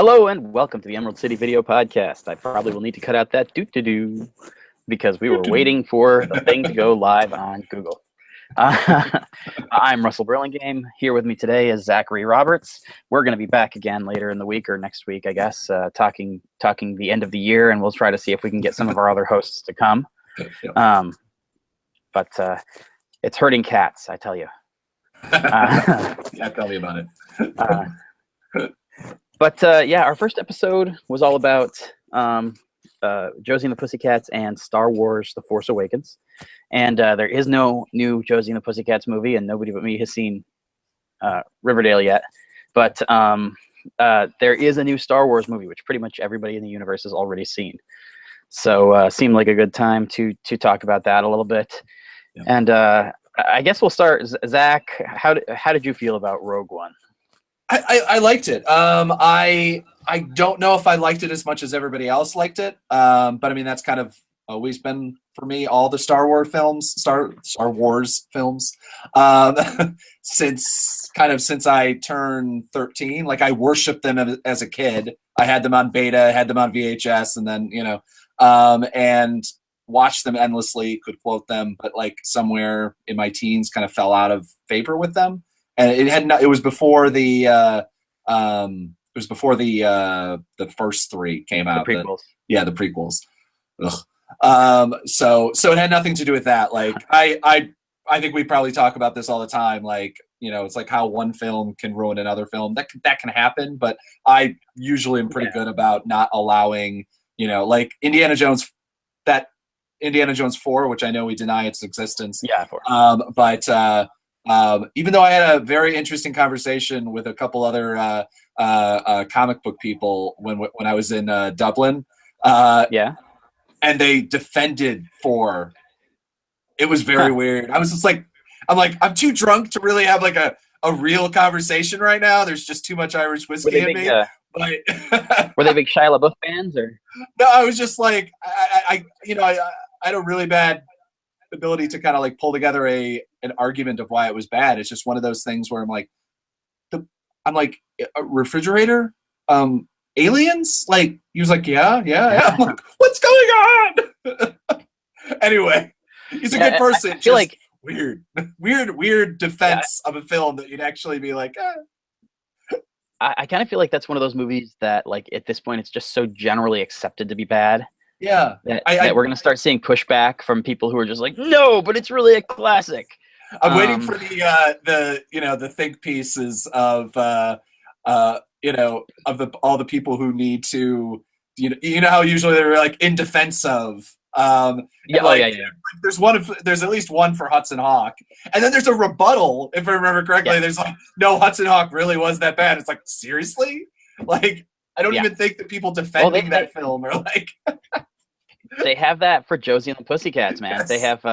Hello and welcome to the Emerald City Video Podcast. I probably will need to cut out that doo-doo-doo because we were waiting for the thing to go live on Google. I'm Russell Burlingame. Here with me today is Zachary Roberts. We're going to be back again later in the week or next week, I guess, talking the end of the year, and we'll try to see if we can get some of our other hosts to come. But it's hurting cats, I tell you. Yeah, tell me about it. But our first episode was all about Josie and the Pussycats and Star Wars: The Force Awakens. And there is no new Josie and the Pussycats movie, and nobody but me has seen Riverdale yet. But there is a new Star Wars movie, which pretty much everybody in the universe has already seen. So seemed like a good time to talk about that a little bit. Yeah. And I guess we'll start. Zach, how did you feel about Rogue One? I liked it. I don't know if I liked it as much as everybody else liked it. But I mean, that's kind of always been for me, all the Star Wars films, since I turned 13. Like, I worshiped them as a kid. I had them on beta, had them on VHS, and then, and watched them endlessly, could quote them, but like somewhere in my teens kind of fell out of favor with them. And it was before the first three came out. The prequels. The prequels. Ugh. So it had nothing to do with that. Like, I think we probably talk about this all the time. Like, it's like how one film can ruin another film. That can happen, but I usually am pretty good about not allowing, like Indiana Jones 4, which I know we deny its existence. Yeah, 4. Even though I had a very interesting conversation with a couple other comic book people when I was in Dublin. And they defended 4. It was very weird. I was just like, I'm too drunk to really have like a real conversation right now. There's just too much Irish whiskey in me. Were they big Shia LaBeouf fans, or? No, I was just like, I had a really bad ability to kind of like pull together an argument of why it was bad. It's just one of those things where I'm like a refrigerator, aliens? Like, he was like, yeah. I'm like, what's going on? Anyway, he's a good person. I feel like weird defense of a film that you'd actually be like, I kind of feel like that's one of those movies that, like, at this point, it's just so generally accepted to be bad. Yeah. That we're going to start seeing pushback from people who are just like, no, but it's really a classic. I'm waiting for the think pieces of all the people who need to, how usually they're like in defense of. There's at least one for Hudson Hawk, and then there's a rebuttal. If I remember correctly, there's like, no, Hudson Hawk really was that bad. It's like, seriously? Like, I don't even think that people defending that film are like. They have that for Josie and the Pussycats, man. Yes. They have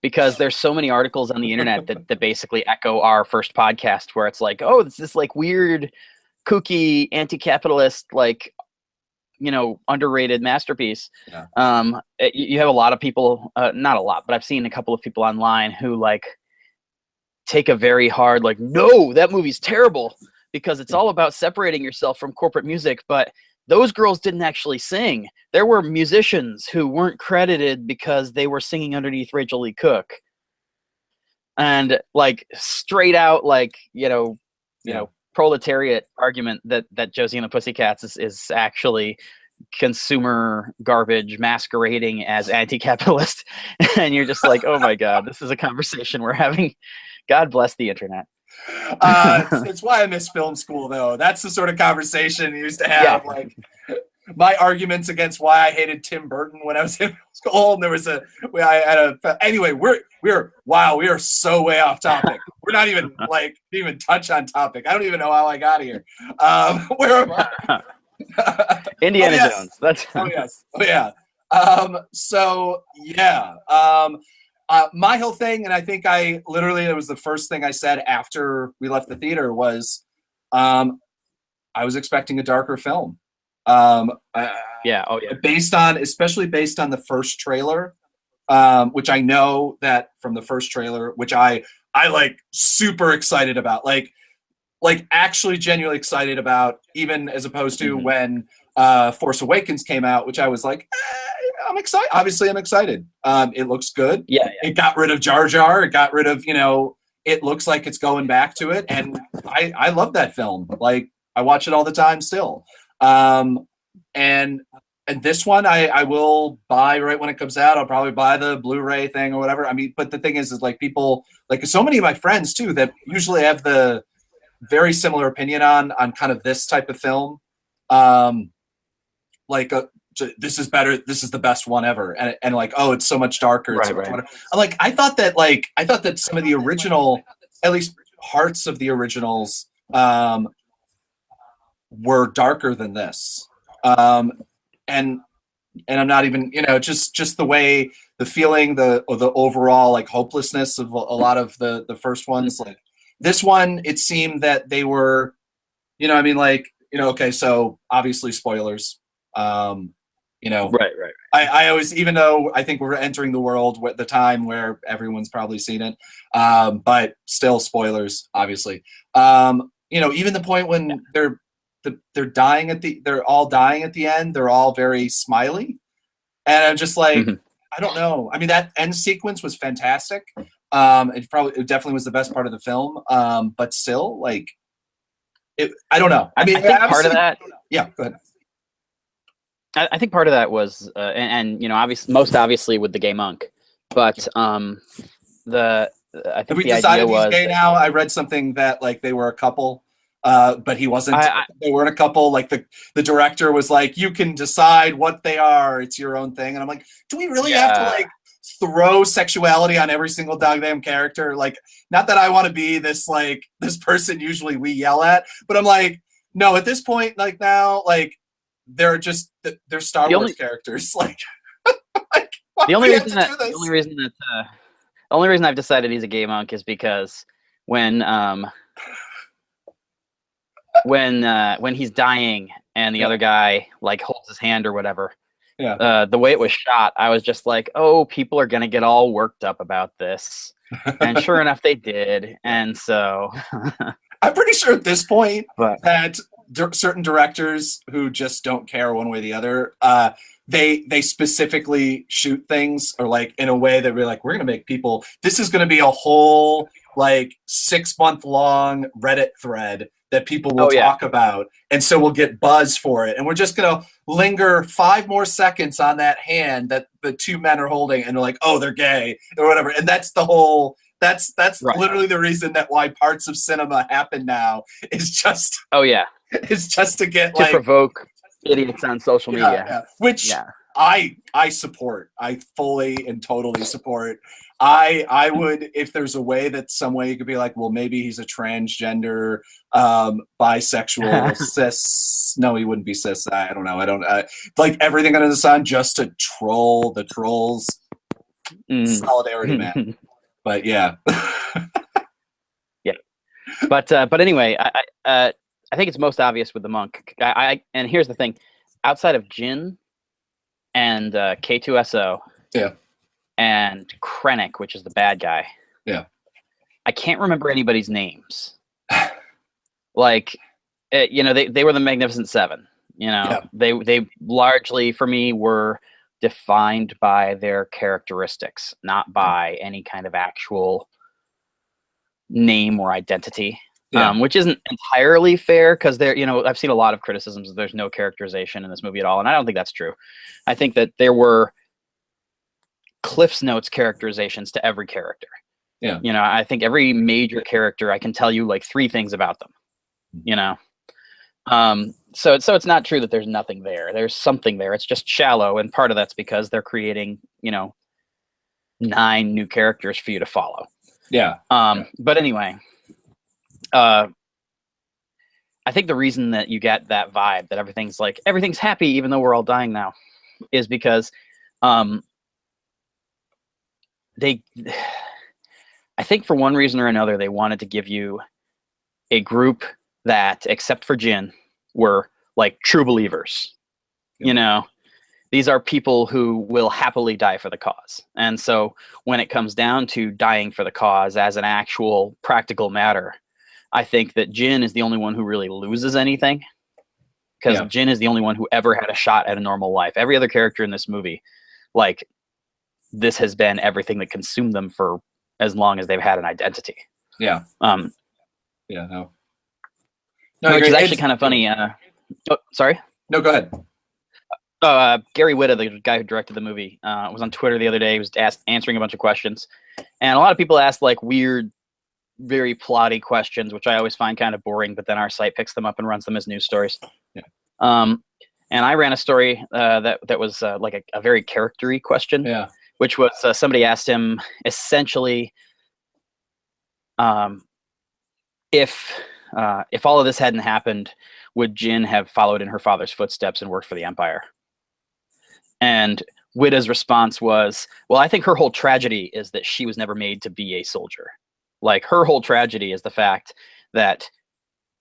because there's so many articles on the internet that basically echo our first podcast, where it's like, oh, it's this like weird, kooky, anti-capitalist, like, underrated masterpiece. Yeah. You have a lot of people, not a lot, but I've seen a couple of people online who like take a very hard, like, no, that movie's terrible because it's all about separating yourself from corporate music. But those girls didn't actually sing. There were musicians who weren't credited because they were singing underneath Rachel Lee Cook. And like straight out, like, proletariat argument that Josie and the Pussycats is actually consumer garbage masquerading as anti-capitalist. And you're just like, oh my God, this is a conversation we're having. God bless the internet. It's why I miss film school, though. That's the sort of conversation you used to have. Yeah. Like, my arguments against why I hated Tim Burton when I was in school. And there was anyway, we are so way off topic. We're not even like didn't even touch on topic. I don't even know how I got here. Where am I? Indiana Jones. That's my whole thing, and I think it was the first thing I said after we left the theater was, I was expecting a darker film. Especially based on the first trailer, which I know that from the first trailer, which I like super excited about. Like, like actually genuinely excited about, even as opposed to when Force Awakens came out, which I was like, I'm excited. Obviously, I'm excited. It looks good. Yeah. It got rid of Jar Jar. It got rid of, it looks like it's going back to it. And I love that film. Like, I watch it all the time still. And this one I will buy right when it comes out. I'll probably buy the Blu-ray thing or whatever. I mean, but the thing is like people, like so many of my friends too, that usually have the very similar opinion on kind of this type of film. This is better. This is the best one ever. And like, oh, it's so much darker. It's so much better. I'm like, I thought that some of the original, at least parts of the originals, were darker than this. And I'm not even, just the way, the feeling, the overall like hopelessness of a lot of the first ones. Like this one, it seemed that they were, okay, so obviously spoilers. Right. I always, even though I think we're entering the world at the time where everyone's probably seen it, but still spoilers, obviously. Even the point when they're dying they're all dying at the end. They're all very smiley, and I'm just like, I don't know. I mean, that end sequence was fantastic. It definitely was the best part of the film. But still, like, I don't know. I mean, I think part of that. Yeah, go ahead. I think part of that was, most obviously with the gay monk, but I think we the decided idea was he's gay now. I read something that like they were a couple, but he wasn't. They weren't a couple. Like the director was like, you can decide what they are. It's your own thing. And I'm like, do we really have to like throw sexuality on every single goddamn character? Like, not that I want to be this person usually we yell at, but I'm like, no, at this point, like now, like. They're Star Wars characters. Like, the only reason I've decided he's a gay monk is because when he's dying and the other guy like holds his hand or whatever, the way it was shot, I was just like, oh, people are gonna get all worked up about this, and sure enough, they did. And so I'm pretty sure at this point that certain directors who just don't care one way or the other, they specifically shoot things or like in a way that we're like, we're gonna make people. This is gonna be a whole like 6-month long Reddit thread that people will talk about, and so we'll get buzz for it, and we're just gonna linger 5 more seconds on that hand that the two men are holding, and they're like, oh, they're gay or whatever, and that's the whole. That's literally the reason that why parts of cinema happen now is just. Oh yeah. It's just to get to provoke idiots on social media, which I support. I fully and totally support. I would, if there's a way that some way you could be like, well, maybe he's a transgender, bisexual, cis. No, he wouldn't be cis. I don't know. Like everything under the sun just to troll the trolls. Solidarity, man. But yeah. Yeah. But anyway, I think it's most obvious with the monk. And here's the thing: outside of Jin and K2SO, and Krennic, which is the bad guy, I can't remember anybody's names. Like, they were the Magnificent Seven. They largely for me were defined by their characteristics, not by any kind of actual name or identity. Which isn't entirely fair because I've seen a lot of criticisms that there's no characterization in this movie at all, and I don't think that's true. I think that there were Cliff's Notes characterizations to every character. Yeah. I think every major character, I can tell you like 3 things about them. So it's not true that there's nothing there. There's something there. It's just shallow, and part of that's because they're creating, 9 new characters for you to follow. Yeah. But anyway. I think the reason that you get that vibe that everything's happy even though we're all dying now is because I think for one reason or another they wanted to give you a group that, except for Jin, were like true believers. These are people who will happily die for the cause. And so when it comes down to dying for the cause as an actual practical matter, I think that Jin is the only one who really loses anything, because Jin is the only one who ever had a shot at a normal life. Every other character in this movie, like, this has been everything that consumed them for as long as they've had an identity. Yeah. No, which is actually kind of funny. Sorry? No, go ahead. Gary Whitta, the guy who directed the movie, was on Twitter the other day. He was answering a bunch of questions. And a lot of people ask, like, weird, very plotty questions, which I always find kind of boring, but then our site picks them up and runs them as news stories. Yeah. And I ran a story that was like a very character-y question, which was somebody asked him, essentially, if all of this hadn't happened, would Jin have followed in her father's footsteps and worked for the Empire? And Witta's response was, well, I think her whole tragedy is that she was never made to be a soldier. Like, her whole tragedy is the fact that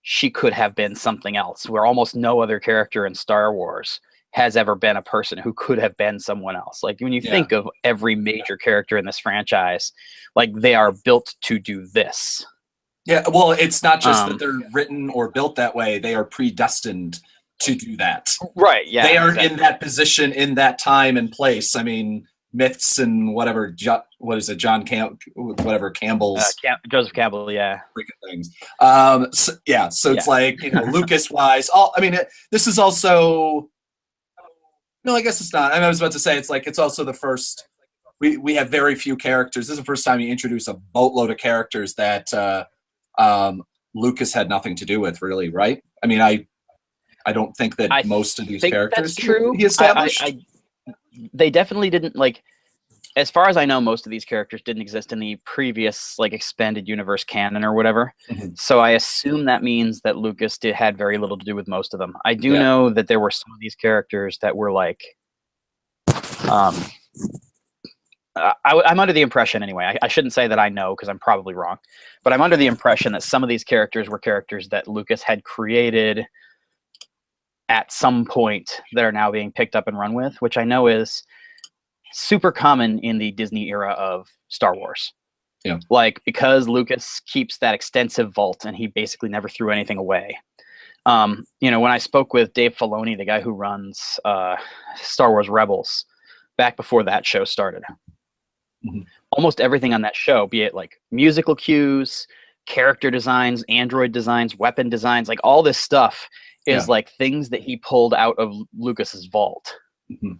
she could have been something else, where almost no other character in Star Wars has ever been a person who could have been someone else. Like, when you think of every major character in this franchise, like, they are built to do this. Yeah, well, it's not just that they're written or built that way. They are predestined to do that. Right, yeah. They are in that position, in that time and place. I mean, myths and whatever, what is it, Campbell's. Joseph Campbell, yeah. Freaking things. So it's like, Lucas-wise. This is also... No, I guess it's not. I was about to say, it's also the first... We have very few characters. This is the first time you introduce a boatload of characters that Lucas had nothing to do with, really, right? I mean, I don't think that most of these characters that's true. He established. They definitely didn't, like, as far as I know, most of these characters didn't exist in the previous, like, expanded universe canon or whatever. Mm-hmm. So I assume that means that Lucas had very little to do with most of them. I do know that there were some of these characters that were like, I'm under the impression, anyway, I shouldn't say that I know, because I'm probably wrong, but I'm under the impression that some of these characters were characters that Lucas had created at some point that are now being picked up and run with, which I know is super common in the Disney era of Star Wars. Yeah. Like, because Lucas keeps that extensive vault and he basically never threw anything away. When I spoke with Dave Filoni, the guy who runs Star Wars Rebels, back before that show started, almost everything on that show, be it like musical cues, character designs, android designs, weapon designs, like all this stuff is like things that he pulled out of Lucas's vault. Mm-hmm.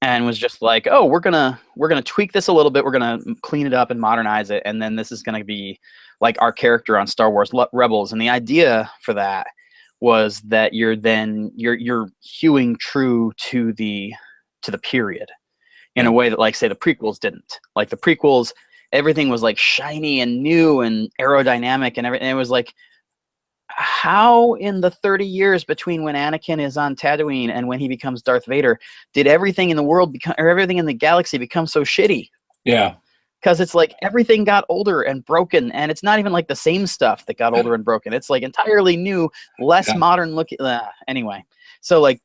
And was just like, oh, we're gonna tweak this a little bit, we're gonna clean it up and modernize it, and then this is gonna be like our character on Star Wars Rebels. And the idea for that was that you're hewing true to the period in a way that, like, say, the prequels didn't. Like, the prequels, everything was like shiny and new and aerodynamic and everything. It was like, how in the 30 years between when Anakin is on Tatooine and when he becomes Darth Vader did everything in the world everything in the galaxy become so shitty? Yeah. Because it's like everything got older and broken, and it's not even like the same stuff that got older and broken. It's like entirely new, less modern looking. Anyway, so like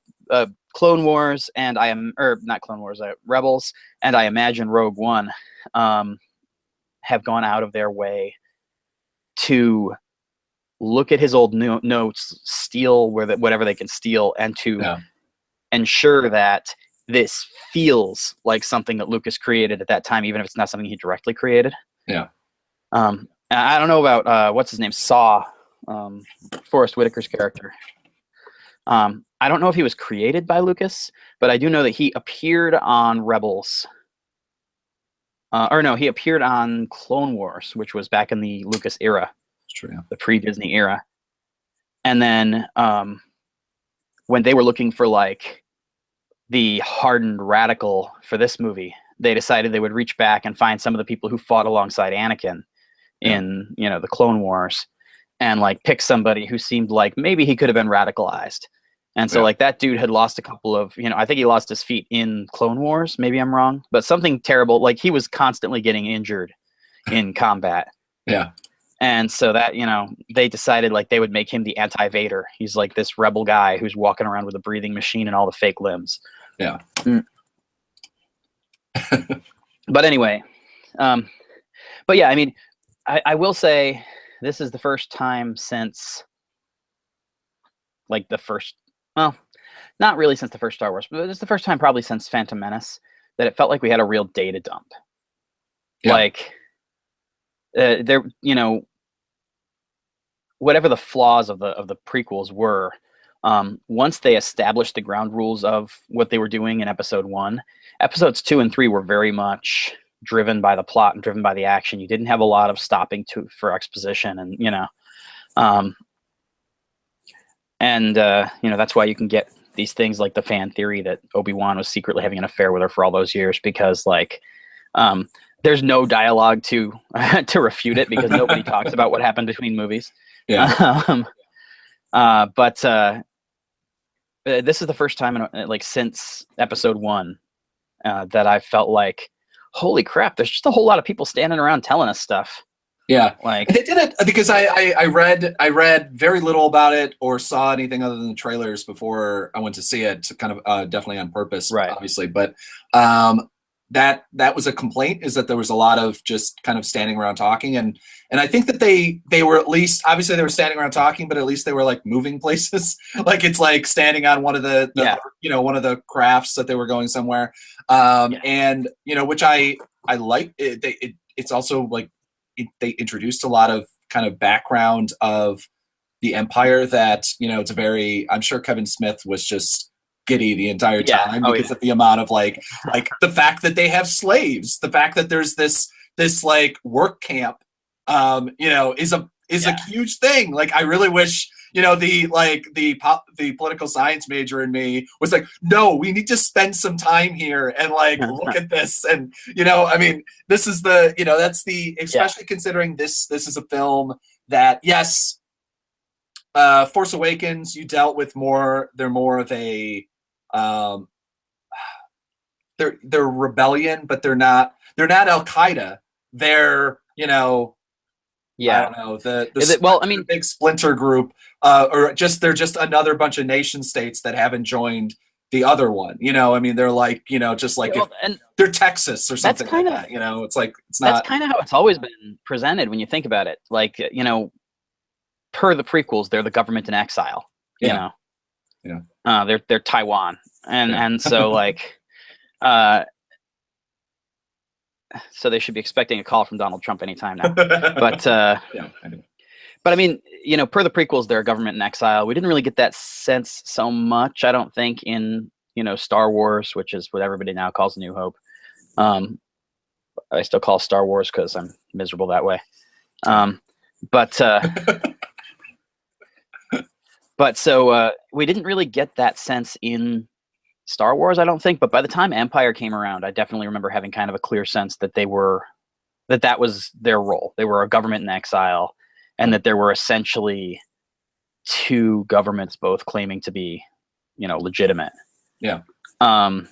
Clone Wars and not Clone Wars, Rebels, and I imagine Rogue One have gone out of their way to look at his old notes, steal whatever they can steal, and to ensure that this feels like something that Lucas created at that time, even if it's not something he directly created. Yeah. I don't know about what's his name, Saw, Forrest Whitaker's character. I don't know if he was created by Lucas, but I do know that he appeared on Rebels. He appeared on Clone Wars, which was back in the Lucas era. True, yeah. The pre-Disney era. And then when they were looking for like the hardened radical for this movie, they decided they would reach back and find some of the people who fought alongside Anakin in the Clone Wars, and like pick somebody who seemed like maybe he could have been radicalized. And so like that dude had lost a couple of, I think he lost his feet in Clone Wars, maybe I'm wrong, but something terrible, like he was constantly getting injured in combat. Yeah. And so that, they decided like they would make him the anti-Vader. He's like this rebel guy who's walking around with a breathing machine and all the fake limbs. Yeah. But anyway, but yeah, I mean, I will say this is the first time since like well, not really since the first Star Wars, but it's the first time probably since Phantom Menace that it felt like we had a real data dump. Yeah. Like there, whatever the flaws of the prequels were, once they established the ground rules of what they were doing in episode 1, episodes 2 and 3 were very much driven by the plot and driven by the action. You didn't have a lot of stopping for exposition, and that's why you can get these things like the fan theory that Obi-Wan was secretly having an affair with her for all those years, because there's no dialogue to refute it, because nobody talks about what happened between movies. Yeah. But this is the first time since episode 1 that I felt like, holy crap, there's just a whole lot of people standing around telling us stuff. Yeah, like they did it because I read very little about it or saw anything other than the trailers before I went to see it. Kind of definitely on purpose, right? Obviously, but that was a complaint, is that there was a lot of just kind of standing around talking, and I think that they were, at least, obviously they were standing around talking, but at least they were like moving places. Like it's like standing on one of the one of the crafts that they were going somewhere, and which I like. It's also like. They introduced a lot of kind of background of the Empire that, it's a very, I'm sure Kevin Smith was just giddy the entire time because of the amount of like the fact that they have slaves, the fact that there's this like work camp, is a huge thing. Like, I really wish, the political science major in me was like, no, we need to spend some time here and like look at this. And this is the that's the, especially considering this is a film that, yes, Force Awakens, you dealt with more. They're more of a they're rebellion, but they're not Al Qaeda. They're I don't know, the big splinter group, or they're just another bunch of nation states that haven't joined the other one. They're like, just like they're Texas or something like that. It's like, it's not. That's kind of how it's always been presented when you think about it. Like, per the prequels, they're the government in exile. They're Taiwan, and so like. So they should be expecting a call from Donald Trump anytime now. But but I mean, per the prequels, they're a government in exile. We didn't really get that sense so much, I don't think, in Star Wars, which is what everybody now calls New Hope. I still call it Star Wars because I'm miserable that way. But so we didn't really get that sense in Star Wars, I don't think, but by the time Empire came around, I definitely remember having kind of a clear sense that that was their role. They were a government in exile, and that there were essentially two governments both claiming to be, legitimate. Yeah. And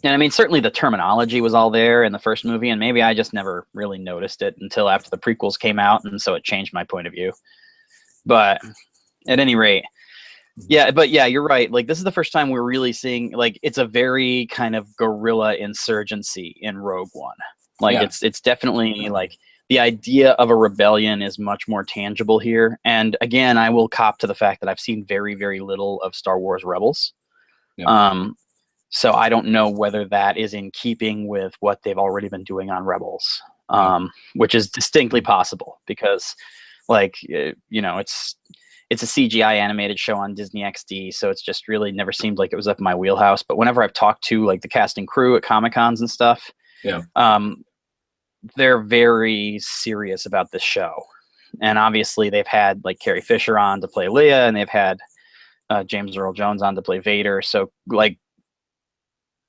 I mean, certainly the terminology was all there in the first movie, and maybe I just never really noticed it until after the prequels came out, and so it changed my point of view. But at any rate, you're right. Like, this is the first time we're really seeing, like, it's a very kind of guerrilla insurgency in Rogue One. Like, it's definitely like the idea of a rebellion is much more tangible here. And again, I will cop to the fact that I've seen very, very little of Star Wars Rebels. Yeah. So I don't know whether that is in keeping with what they've already been doing on Rebels, which is distinctly possible because, like, it's a CGI animated show on Disney XD, so it's just really never seemed like it was up in my wheelhouse. But whenever I've talked to like the cast and crew at Comic-Cons and stuff, they're very serious about this show. And obviously they've had like Carrie Fisher on to play Leia, and they've had James Earl Jones on to play Vader. So like,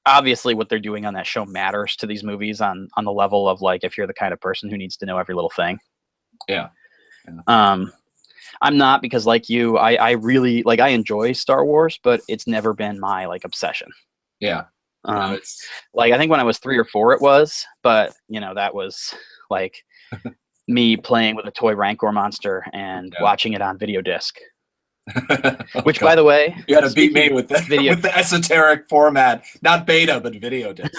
obviously what they're doing on that show matters to these movies on the level of like, if you're the kind of person who needs to know every little thing. Yeah. I'm not, because like you, I really like, I enjoy Star Wars, but it's never been my like obsession. Yeah. Like, I think when I was 3 or 4 it was, but that was like me playing with a toy Rancor monster and watching it on video disc. Which, by the way, you had to beat me with the esoteric format, not beta, but video disc.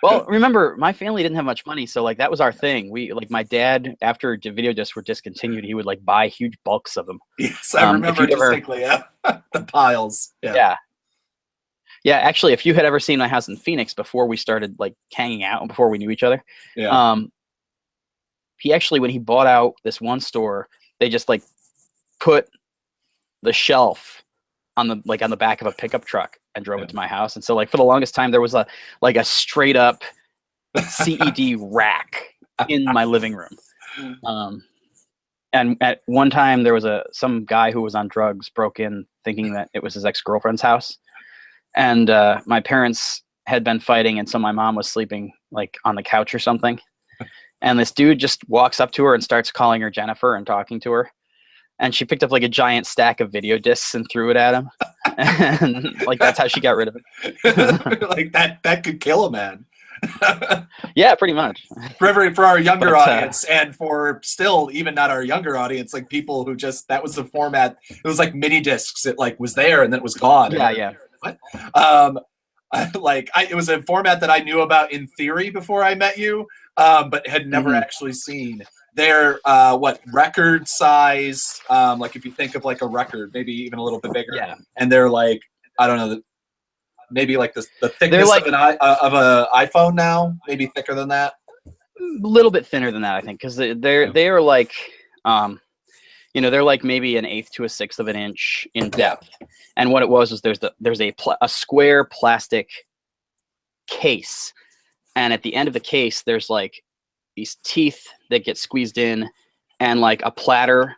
Well, remember, my family didn't have much money, so like that was our thing. We like my dad, after video discs were discontinued, he would like buy huge bulks of them. Yes, I remember distinctly. Yeah, the piles. Yeah. Yeah, actually, if you had ever seen my house in Phoenix before we started like hanging out, before we knew each other, he actually, when he bought out this one store, they just like put the shelf on the back of a pickup truck and drove it to my house. And so like for the longest time, there was a straight up CED rack in my living room. And at one time there was some guy who was on drugs broke in thinking that it was his ex-girlfriend's house. And my parents had been fighting, and so my mom was sleeping like on the couch or something. And this dude just walks up to her and starts calling her Jennifer and talking to her. And she picked up like a giant stack of video discs and threw it at him. And like that's how she got rid of it. Like that could kill a man. Yeah, pretty much. For our younger audience, and for still even not our younger audience, like people who just, that was the format. It was like mini discs. It like was there and then it was gone. Yeah. What? It was a format that I knew about in theory before I met you, but had never actually seen. They're record size, like if you think of like a record, maybe even a little bit bigger. Yeah. And they're like, I don't know, maybe like the thickness of an iPhone now, maybe thicker than that. A little bit thinner than that, I think, because they are like, they're like maybe an eighth to a sixth of an inch in depth. And what it was there's a square plastic case, and at the end of the case there's like these teeth that get squeezed in, and like a platter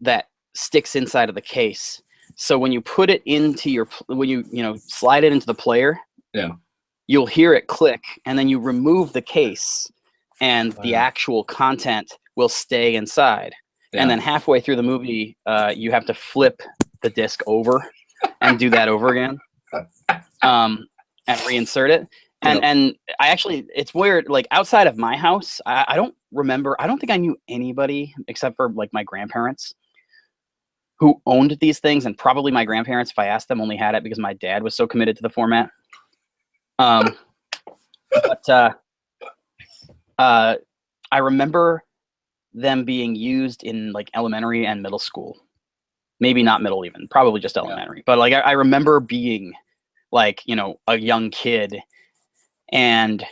that sticks inside of the case. So when you put it into when you slide it into the player, you'll hear it click, and then you remove the case, and the actual content will stay inside. Yeah. And then halfway through the movie, you have to flip the disc over and do that over again, and reinsert it. And I actually, it's weird, like outside of my house, I don't think I knew anybody except for like my grandparents who owned these things, and probably my grandparents, if I asked them, only had it because my dad was so committed to the format. I remember them being used in like elementary and middle school. Maybe not middle even, probably just elementary. Yeah. But like I remember being like, a young kid, and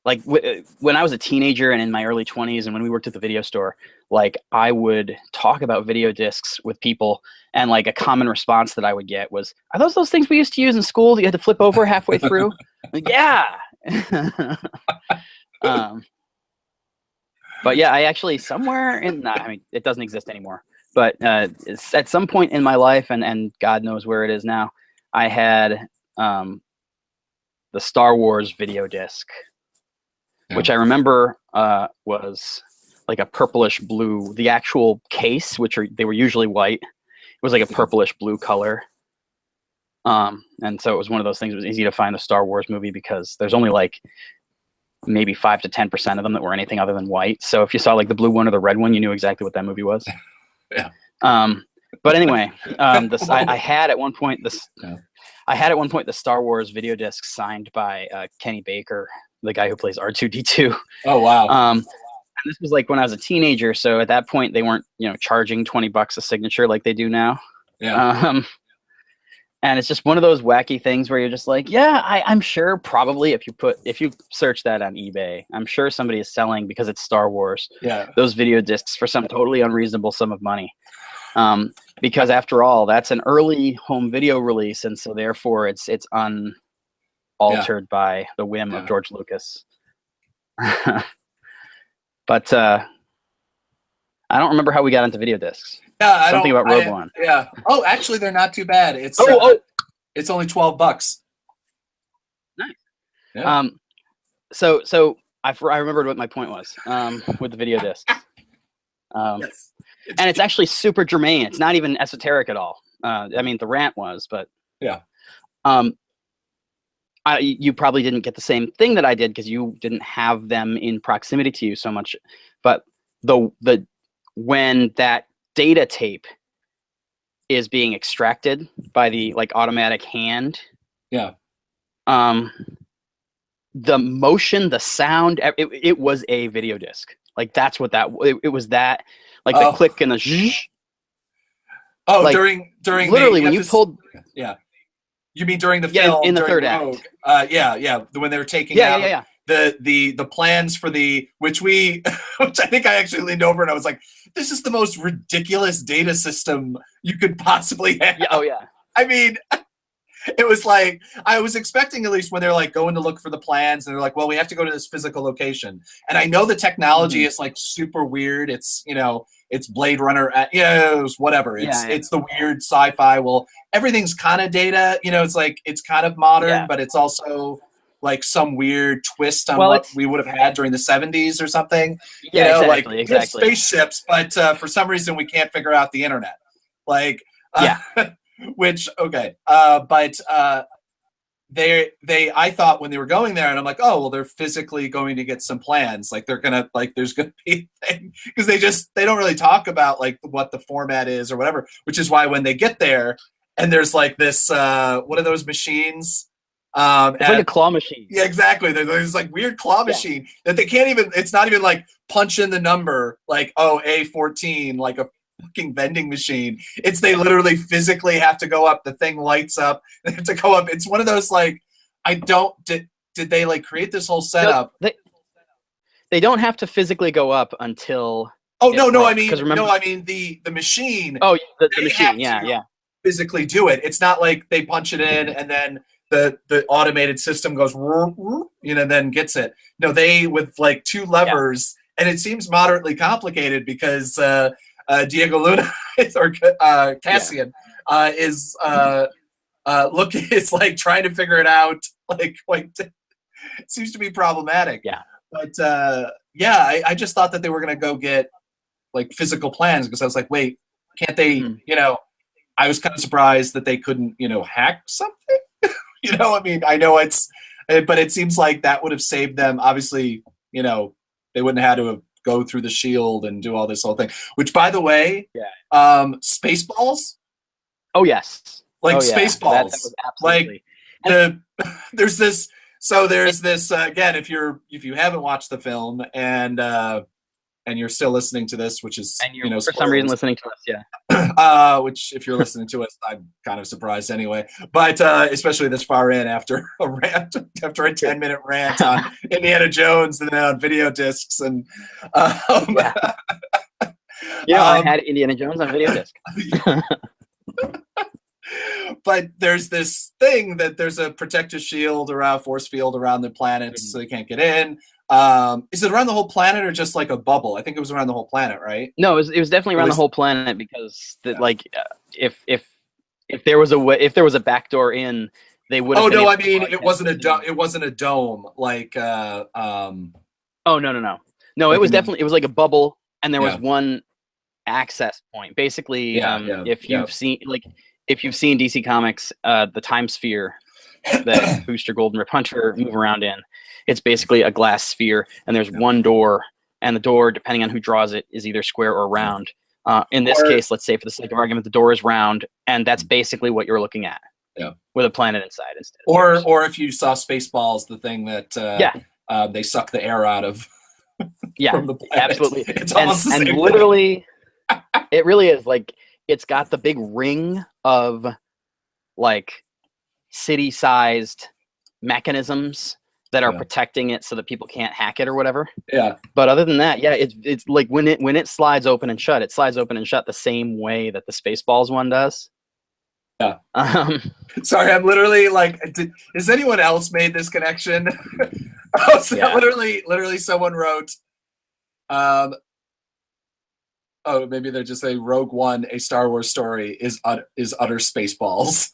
like when I was a teenager and in my early 20s, and when we worked at the video store, like I would talk about video discs with people, and like a common response that I would get was, "Are those things we used to use in school that you had to flip over halfway through?" Like, yeah. But yeah, I actually it doesn't exist anymore. But it's at some point in my life, and God knows where it is now, I had the Star Wars video disc, which I remember was like a purplish blue. The actual case, they were usually white, it was like a purplish blue color. And so it was one of those things. It was easy to find the Star Wars movie because there's only like maybe 5 to 10% of them that were anything other than white. So if you saw like the blue one or the red one, you knew exactly what that movie was. Yeah. But anyway, I had at one point the Star Wars video disc signed by Kenny Baker, the guy who plays R2-D2. Oh wow. And this was like when I was a teenager, so at that point they weren't charging $20 a signature like they do now. Yeah. And it's just one of those wacky things where you're just like, yeah, I'm sure probably if you search that on eBay, I'm sure somebody is selling, because it's Star Wars, those video discs for some totally unreasonable sum of money. Because after all, that's an early home video release, and so therefore it's unaltered by the whim of George Lucas. But I don't remember how we got into video discs. Yeah, something about Rogue One. Yeah. Oh, actually, they're not too bad. It's it's only $12. Nice. Yeah. So I remembered what my point was with the video discs. Yes. And it's actually super germane. It's not even esoteric at all. I mean, the rant was, but yeah. You probably didn't get the same thing that I did because you didn't have them in proximity to you so much. But when that data tape is being extracted by the like automatic hand, the motion, the sound, it was a video disc. Like that's what it was, that like the click and the zhuzh. Oh, like, during literally when you pulled, yeah. You mean during the film, in the third Rogue. act? Yeah. When they were taking out the plans for which I think I actually leaned over and I was like, this is the most ridiculous data system you could possibly have. Yeah, oh yeah. I mean, it was like, I was expecting, at least when they're like going to look for the plans and they're like, well, we have to go to this physical location. And I know the technology is like super weird. It's, it's Blade Runner, whatever. It's the weird sci-fi. Well, everything's kind of data, it's like, it's kind of modern, but it's also like some weird twist on what we would have had during the 70s or something. Exactly. Spaceships, but for some reason we can't figure out the internet. Like, which, okay. But I thought when they were going there, and I'm like, oh, well, they're physically going to get some plans. Like there's going to be a thing, because they don't really talk about like what the format is or whatever, which is why when they get there and there's like this, what are those machines? It's like a claw machine. Yeah, exactly. There's like weird claw machine that they can't even, it's not even like punch in the number, like, oh, A14, like a fucking vending machine. They literally physically have to go up. The thing lights up. They have to go up. It's one of those like, did they like create this whole setup? No, they don't have to physically go up until. Oh no! I mean the machine. Oh, the machine. Yeah. Physically do it. It's not like they punch it in and then the automated system goes, then gets it. No, they with like two levers, and it seems moderately complicated because Diego Luna or Cassian is looking. It's like trying to figure it out. Like it seems to be problematic. Yeah, but I just thought that they were going to go get like physical plans, because I was like, wait, can't they? I was kind of surprised that they couldn't, hack something. I mean, I know but it seems like that would have saved them. Obviously, they wouldn't have had to go through the shield and do all this whole thing. Which, by the way, Spaceballs. Oh yes, like Spaceballs. Like there's this. So there's this again. If you haven't watched the film and you're still listening to this, which is for some reason listening to us, which if you're listening to us, I'm kind of surprised anyway. But especially this far in after a 10-minute rant on Indiana Jones and then on video discs and I had Indiana Jones on video disc. But there's this thing that there's a protective shield around, force field around the planet, so they can't get in. Is it around the whole planet or just like a bubble? I think it was around the whole planet, right? No, it was definitely around the whole planet, because if there was a backdoor in, they would have. Oh no, I mean it wasn't a dome. It wasn't a dome like. Oh no! It was definitely, it was like a bubble, and there was one access point. Basically, if you've seen DC Comics, the Time Sphere that Booster, Gold, and Rip Hunter move around in, it's basically a glass sphere, and there's one door, and the door, depending on who draws it, is either square or round. In this case, let's say for the sake of argument, the door is round, and that's basically what you're looking at. Yeah. With a planet inside instead. Or if you saw Spaceballs, the thing that they suck the air out of. From the planet. Absolutely. It's almost the same literally, it really is like, it's got the big ring of like city-sized mechanisms that are protecting it so that people can't hack it or whatever. Yeah. But other than that, it's like when it slides open and shut, it slides open and shut the same way that the Spaceballs one does. Yeah. Sorry, I'm literally like, has anyone else made this connection? Literally someone wrote, maybe they're just saying Rogue One, a Star Wars story, is utter Spaceballs.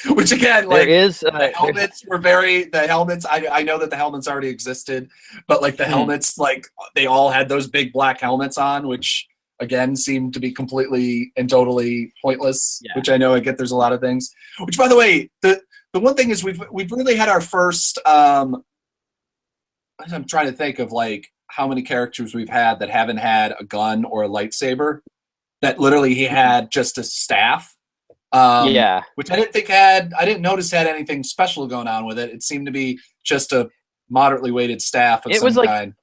Which again, like, there is the helmets were the helmets. I know that the helmets already existed, but like the helmets, like they all had those big black helmets on, which again seemed to be completely and totally pointless. Yeah. Which I know, I get there's a lot of things. Which, by the way, the one thing is we've really had our first. I'm trying to think of like how many characters we've had that haven't had a gun or a lightsaber. That literally he had just a staff. Yeah. Which I didn't notice had anything special going on with it. It seemed to be just a moderately weighted staff of It some was like, kind.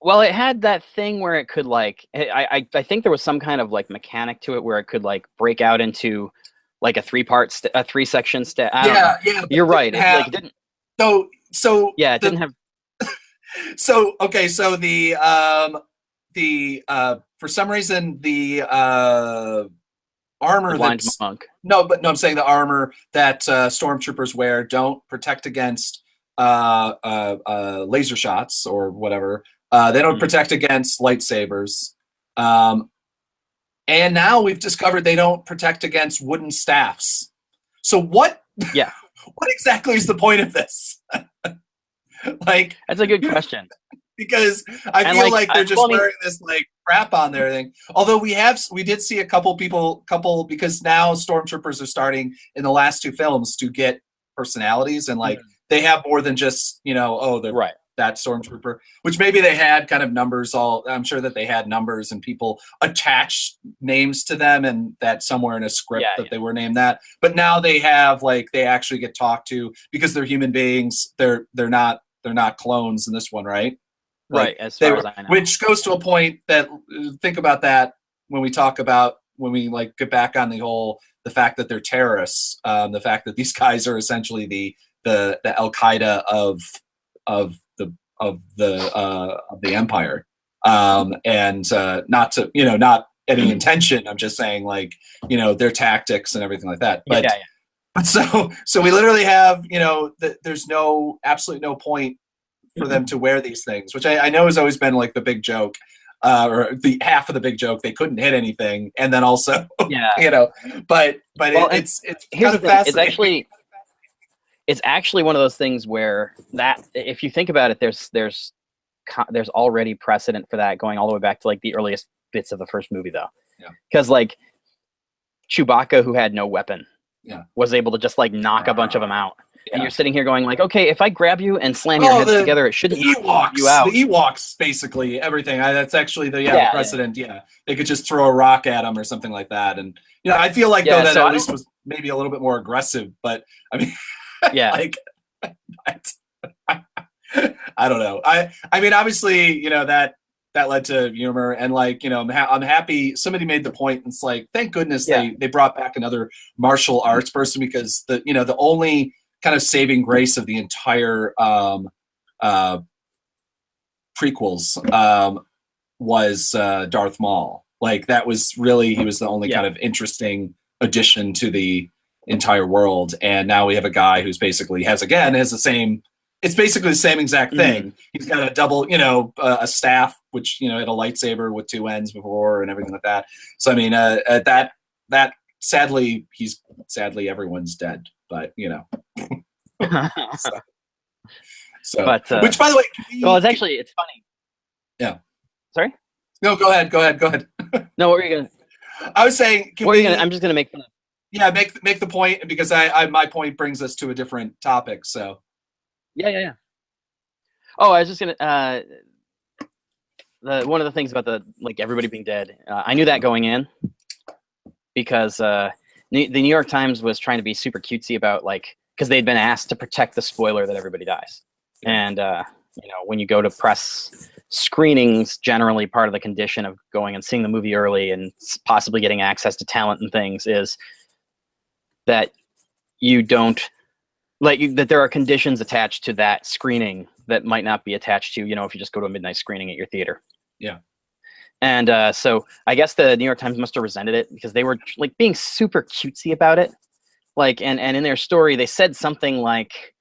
well, it had that thing where it could like, I think there was some kind of like mechanic to it where it could like break out into like a a 3-section staff. I don't know. Yeah. You're right. It didn't. So Yeah, it didn't have. So okay, so the for some reason the armor The blind that's monk. no, I'm saying the armor that stormtroopers wear don't protect against laser shots or whatever. They don't protect against lightsabers. And now we've discovered they don't protect against wooden staffs. So what? Yeah. What exactly is the point of this? Like, That's a good question. Because I feel like they're just wearing this like crap on their thing. Although we did see a couple because now stormtroopers are starting in the last 2 films to get personalities, and like they have more than just, they're right. That stormtrooper, which maybe they had kind of numbers. I'm sure that they had numbers and people attached names to them, and that somewhere in a script they were named that. But now they have they actually get talked to because they're human beings. They're not clones in this one, right? Right, as far as I know. Which goes to a point that, think about that when we get back on the fact that they're terrorists, the fact that these guys are essentially the Al Qaeda of the empire, and not any intention. I'm just saying their tactics and everything like that. But so we literally have there's absolutely no point for them to wear these things, which I know has always been like the big joke, or the half of the big joke. They couldn't hit anything, and then also, but it's kind of fascinating. It's actually one of those things where that, if you think about it, there's already precedent for that going all the way back to like the earliest bits of the first movie, though, because like Chewbacca, who had no weapon, was able to just like knock a bunch of them out. And you're sitting here going like, okay, if I grab you and slam your heads together, it shouldn't knock you out. The Ewoks, basically everything. That's actually the precedent. Yeah, they could just throw a rock at them or something like that. And I feel like though that at least was maybe a little bit more aggressive. But I mean, I don't know. I mean, obviously, that led to humor, and I'm happy somebody made the point. It's like, thank goodness they brought back another martial arts person, because the only kind of saving grace of the entire prequels was Darth Maul. Like, that was really, he was the only kind of interesting addition to the entire world. And now we have a guy who's basically has the same, it's basically the same exact thing. He's got a double, a staff, which, had a lightsaber with 2 ends before and everything like that. So, I mean, that sadly everyone's dead, but so but which, by the way, it's funny. Yeah. Sorry? No, go ahead. No, what were you gonna? I was saying, I'm just gonna make fun of. Yeah, make the point, because my point brings us to a different topic. So. Yeah. Oh, I was just gonna. One of the things about everybody being dead, I knew that going in, because the New York Times was trying to be super cutesy about because they'd been asked to protect the spoiler that everybody dies, and when you go to press screenings, generally part of the condition of going and seeing the movie early and possibly getting access to talent and things is that you don't that there are conditions attached to that screening that might not be attached to if you just go to a midnight screening at your theater. Yeah. And so I guess the New York Times must have resented it, because they were being super cutesy about it. And in their story, they said something like,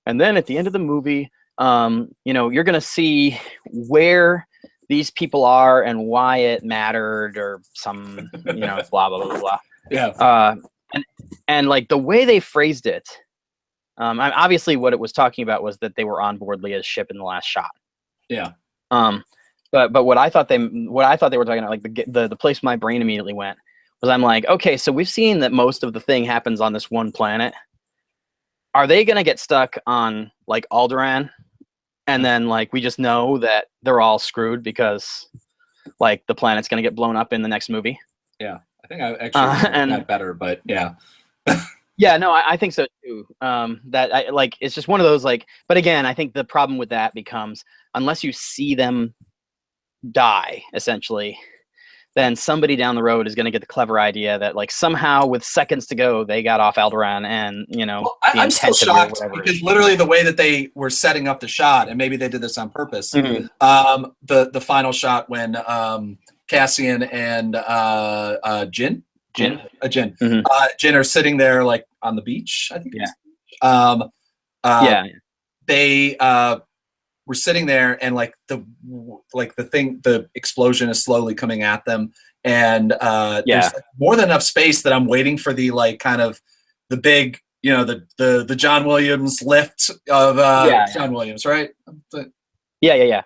and then at the end of the movie, you're going to see where these people are and why it mattered, or some, blah, blah, blah, blah. Yeah. And the way they phrased it, obviously what it was talking about was that they were on board Lea's ship in the last shot. Yeah. But what I thought they were talking about, the place my brain immediately went, was I'm like, okay, so we've seen that most of the thing happens on this one planet. Are they going to get stuck on Alderaan? And then we just know that they're all screwed because the planet's going to get blown up in the next movie. Yeah. I think I actually and got better, but yeah. yeah, no, I think so too. That I like, it's just one of those like, but again, I think the problem with that becomes unless you see them die, essentially, then somebody down the road is going to get the clever idea that like somehow with seconds to go they got off Alderaan, and Well, the I'm still intent to do it, shocked whatever. because literally the way that they were setting up the shot, and maybe they did this on purpose. Mhm. The final shot when Cassian and Jin Mhm. Jin are sitting there like on the beach, I think. Yeah. Yeah. Yeah. They were sitting there, and like the explosion is slowly coming at them, and there's like more than enough space that I'm waiting for the like kind of the big, the John Williams lift of John Williams, right? Yeah.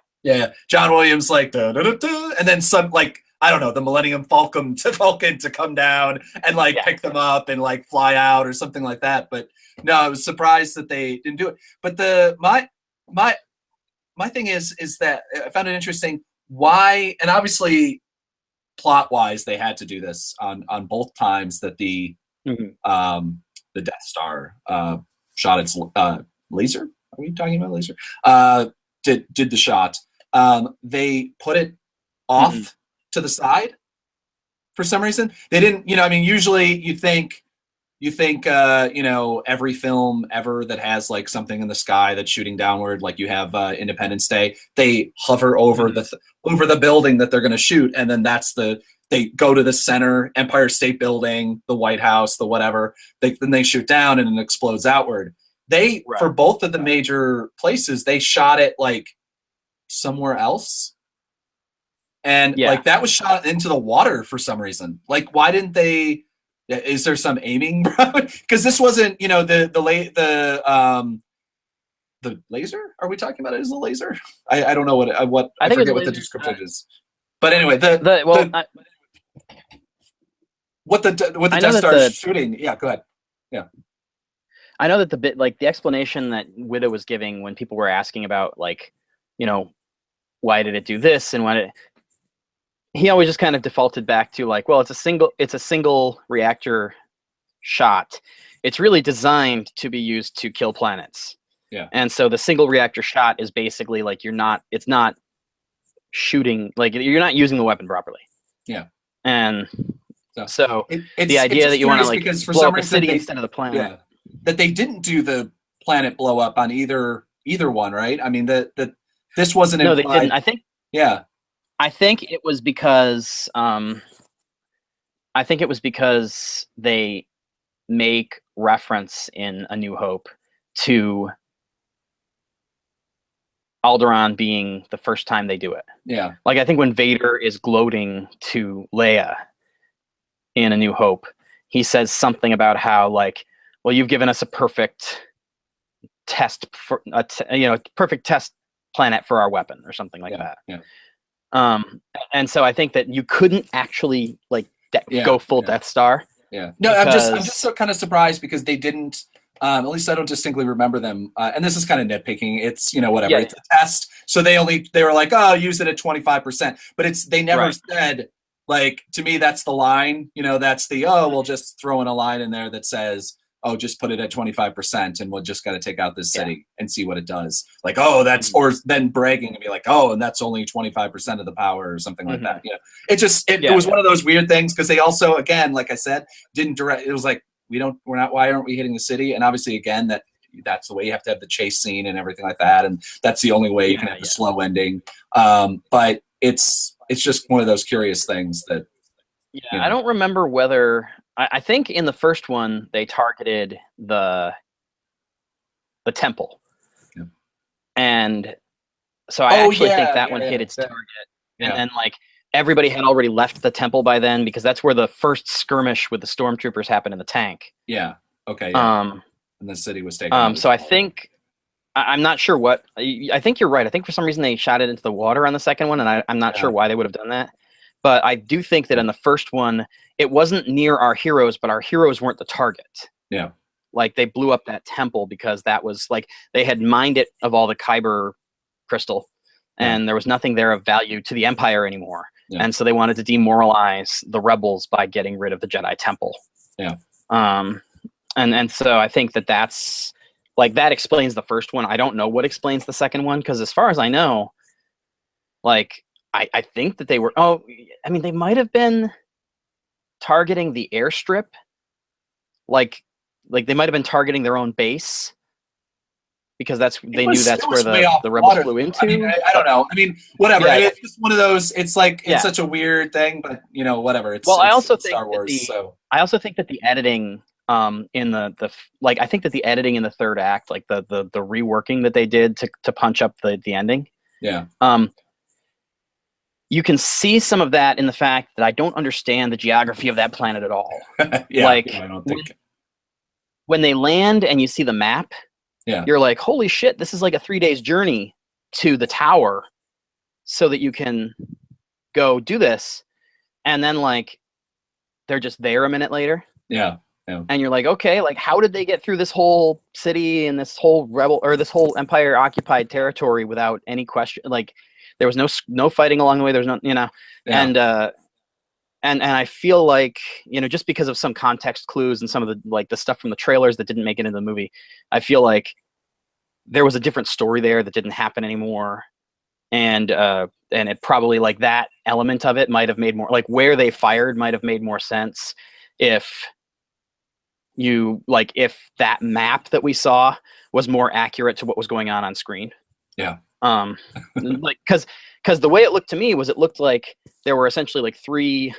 John Williams like da, da, da, da, and then some like I don't know, the Millennium Falcon to come down and like pick them up and like fly out or something like that. But no, I was surprised that they didn't do it. But my thing is that I found it interesting why, and obviously plot wise they had to do this on both times that the Death Star shot its laser. Are we talking about laser? Did the shot? They put it off to the side for some reason. They didn't. I mean, usually you think every film ever that has like something in the sky that's shooting downward, like you have Independence Day, they hover over over the building that they're going to shoot, and then they go to the center, Empire State Building, the White House, the whatever. Then they shoot down and it explodes outward. For both of the major places, they shot it like somewhere else. And like that was shot into the water for some reason. Like, why didn't they? Is there some aiming? Because this wasn't, the laser. Are we talking about it as a laser? I don't know what I forget what the description is. But anyway, what the Death Star is shooting. Yeah, go ahead. Yeah. I know that the explanation that Widow was giving when people were asking about like, why did it do this and why he always just kind of defaulted back to like, well, it's a single reactor shot. It's really designed to be used to kill planets. Yeah. And so the single reactor shot is basically like it's not shooting, like you're not using the weapon properly. Yeah. And so the idea that you want to like blow up the city instead of the planet. Yeah. That they didn't do the planet blow up on either one, right? I mean that this wasn't No, they didn't. I think I think it was because they make reference in A New Hope to Alderaan being the first time they do it. Yeah. Like I think when Vader is gloating to Leia in A New Hope, he says something about how like, well, you've given us a perfect test for perfect test planet for our weapon or something like that. Yeah. And so I think that you couldn't actually like go full Death Star. Yeah. No, I'm just so kind of surprised because they didn't. At least I don't distinctly remember them. And this is kind of nitpicking. It's whatever. Yeah, it's a test, so they were like, oh, use it at 25%. But they never said like, to me that's the line. That's the we'll just throw in a line in there that says, oh, just put it at 25% and we'll just got to take out this city and see what it does. Like, oh, that's, or then bragging and be like, oh, and that's only 25% of the power or something like that. It was one of those weird things because they also, again, like I said, didn't direct, it was like, why aren't we hitting the city? And obviously, again, that's the way you have to have the chase scene and everything like that. And that's the only way you can have the slow ending. But it's just one of those curious things that. Yeah, I don't remember whether I think in the first one they targeted the temple, and so I think that one hit its target, and then like everybody had already left the temple by then because that's where the first skirmish with the stormtroopers happened in the tank. Yeah. Okay. Yeah. And the city was taken. So I think I'm not sure what. I think you're right. I think for some reason they shot it into the water on the second one, and I'm not sure why they would have done that. But I do think that in the first one, it wasn't near our heroes, but our heroes weren't the target. Yeah. Like they blew up that temple because that was like they had mined it of all the Kyber crystal, and there was nothing there of value to the Empire anymore. And so they wanted to demoralize the rebels by getting rid of the Jedi Temple. Yeah. And so I think that's like, that explains the first one. I don't know what explains the second one, because as far as I know, like, I think that they were, they might have been targeting the airstrip. Like they might have been targeting their own base, because they knew that's where the rebels flew into. I mean, I don't know. I mean, whatever. Yeah. It's just one of those. It's like it's such a weird thing, but whatever. It's I also think Star Wars. I also think that the editing in I think that the editing in the third act, like the reworking that they did to punch up the ending. Yeah. You can see some of that in the fact that I don't understand the geography of that planet at all. I don't think. When they land and you see the map, you're like, holy shit, this is like a 3 days journey to the tower so that you can go do this. And then like they're just there a minute later. Yeah. Yeah. And you're like, okay, like how did they get through this whole city and this whole this whole Empire occupied territory without any question? Like, there was no fighting along the way. There's no, and I feel like, just because of some context clues and some of the stuff from the trailers that didn't make it into the movie, I feel like there was a different story there that didn't happen anymore. And it probably, like, that element of it might have made more, like where they fired might have made more sense if that map that we saw was more accurate to what was going on screen. Yeah. Like, because the way it looked to me was, it looked like there were essentially like 3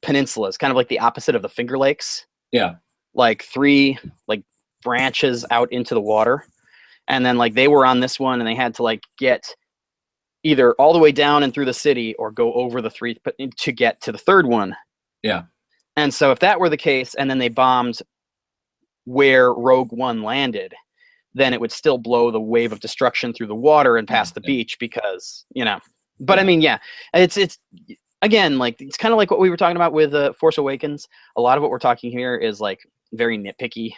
peninsulas, kind of like the opposite of the Finger Lakes. Yeah. Like 3 like branches out into the water, and then like they were on this one, and they had to like get either all the way down and through the city, or go over the 3 to get to the third one. Yeah. And so if that were the case, and then they bombed where Rogue One landed, then it would still blow the wave of destruction through the water and past the beach, because, but I mean, it's again, like, it's kind of like what we were talking about with Force Awakens. A lot of what we're talking here is like very nitpicky,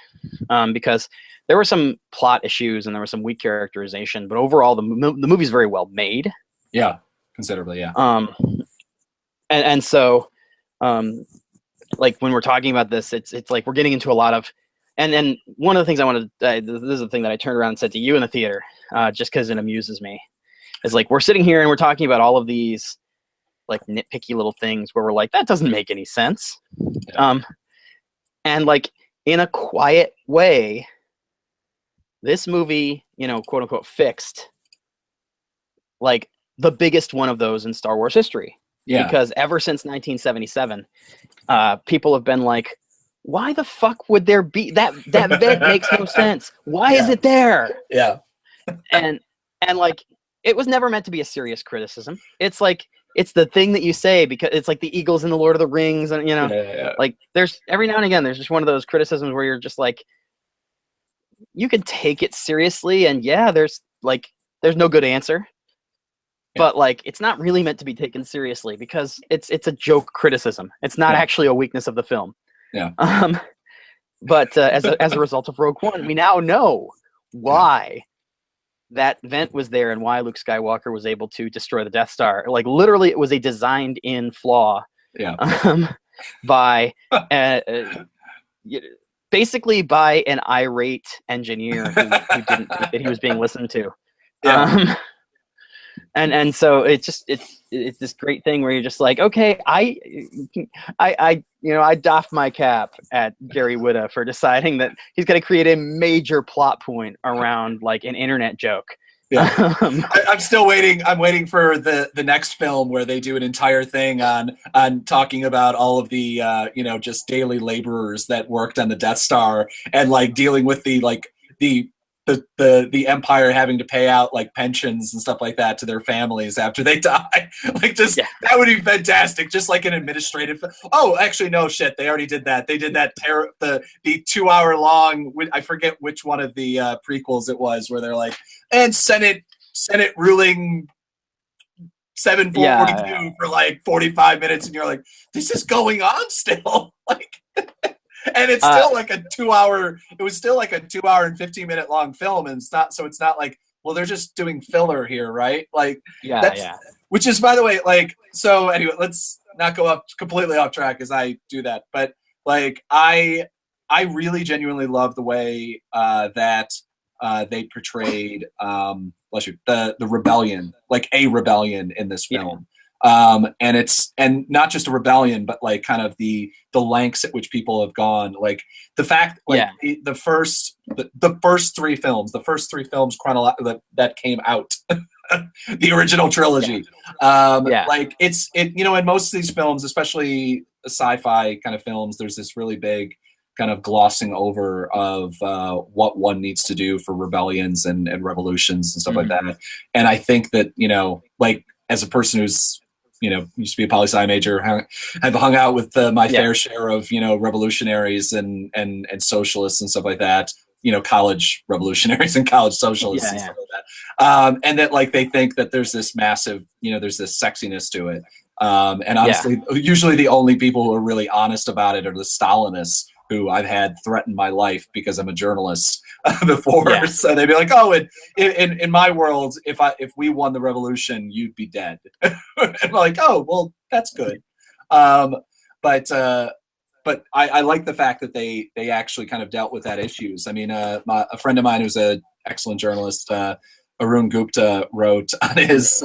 because there were some plot issues and there was some weak characterization, but overall the movie's very well made. Yeah, considerably. Yeah. And so, like, when we're talking about this, it's like we're getting into a lot of. And then one of the things I wanted to, this is the thing that I turned around and said to you in the theater, just because it amuses me, is like, we're sitting here and we're talking about all of these like nitpicky little things where we're like, that doesn't make any sense. Yeah. And like, in a quiet way, this movie, quote unquote, fixed like the biggest one of those in Star Wars history. Yeah. Because ever since 1977, people have been like, why the fuck would there be that vent? Makes no sense. Why is it there? Yeah. And like, it was never meant to be a serious criticism. It's like, it's the thing that you say because it's like the Eagles in the Lord of the Rings, and like, there's every now and again there's just one of those criticisms where you're just like, you can take it seriously, and there's no good answer. But like, it's not really meant to be taken seriously because it's a joke criticism. It's not actually a weakness of the film. Yeah. But as a result of Rogue One, we now know why that vent was there and why Luke Skywalker was able to destroy the Death Star. Like, literally, it was a designed-in flaw. Yeah. By basically by an irate engineer who didn't think that he was being listened to. Yeah. And so it's this great thing where you're just like, okay, I doff my cap at Gary Whitta for deciding that he's going to create a major plot point around like an internet joke. Yeah. I'm still waiting. I'm waiting for the next film where they do an entire thing on talking about all of the just daily laborers that worked on the Death Star and like dealing with the Empire having to pay out like pensions and stuff like that to their families after they die. Like, just that would be fantastic. Just like an administrative. Oh, actually, no shit. They already did that. They did that. The 2 hour long. I forget which one of the prequels it was, where they're like, and Senate ruling 742 for like 45 minutes, and you're like, this is going on still. Like. And it's still like a 2 hour. It was still like a 2 hour and 15 minute long film, and it's not like, well, they're just doing filler here, right? Like, Which is, by the way, like, so anyway, let's not go up completely off track as I do that. But like, I really genuinely love the way that they portrayed the rebellion, like a rebellion in this film. And not just a rebellion, but like kind of the lengths at which people have gone. Like the fact, like the first three films that came out, the original trilogy. Like in most of these films, especially sci-fi kind of films, there's this really big kind of glossing over of what one needs to do for rebellions and revolutions and stuff like that. And I think that, like as a person who's, used to be a poli-sci major, I've hung out with my fair share of, revolutionaries and socialists and stuff like that, college revolutionaries and college socialists and stuff like that. And that like, they think that there's this massive, there's this sexiness to it. And honestly, usually the only people who are really honest about it are the Stalinists, who I've had threaten my life because I'm a journalist before. Yeah. So they'd be like, "Oh, in my world, if we won the revolution, you'd be dead." And I'm like, "Oh, well, that's good." But I like the fact that they actually kind of dealt with that issues. I mean, a friend of mine who's an excellent journalist, Arun Gupta, wrote on his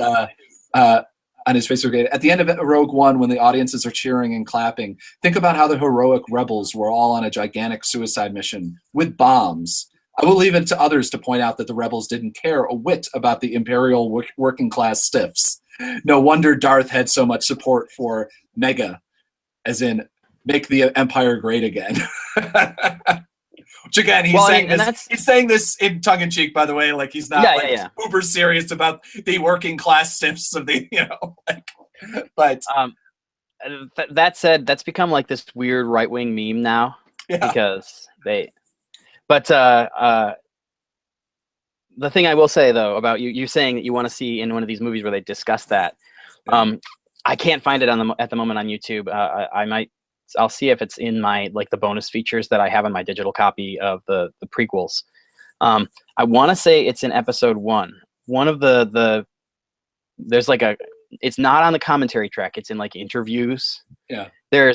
Facebook page, at the end of Rogue One, when the audiences are cheering and clapping, think about how the heroic rebels were all on a gigantic suicide mission with bombs. I will leave it to others to point out that the rebels didn't care a whit about the imperial working class stiffs. No wonder Darth had so much support for Mega, as in make the Empire great again. Which again, he's saying this in tongue in cheek, by the way. Like he's not uber serious about the working class stiffs of the, but that said, that's become like this weird right wing meme now because the thing I will say though about you saying that you want to see in one of these movies where they discuss that, I can't find it at the moment on YouTube. I'll see if it's in my the bonus features that I have on my digital copy of the prequels. I want to say it's in episode 1. One of there's it's not on the commentary track. It's in like interviews. Yeah. They're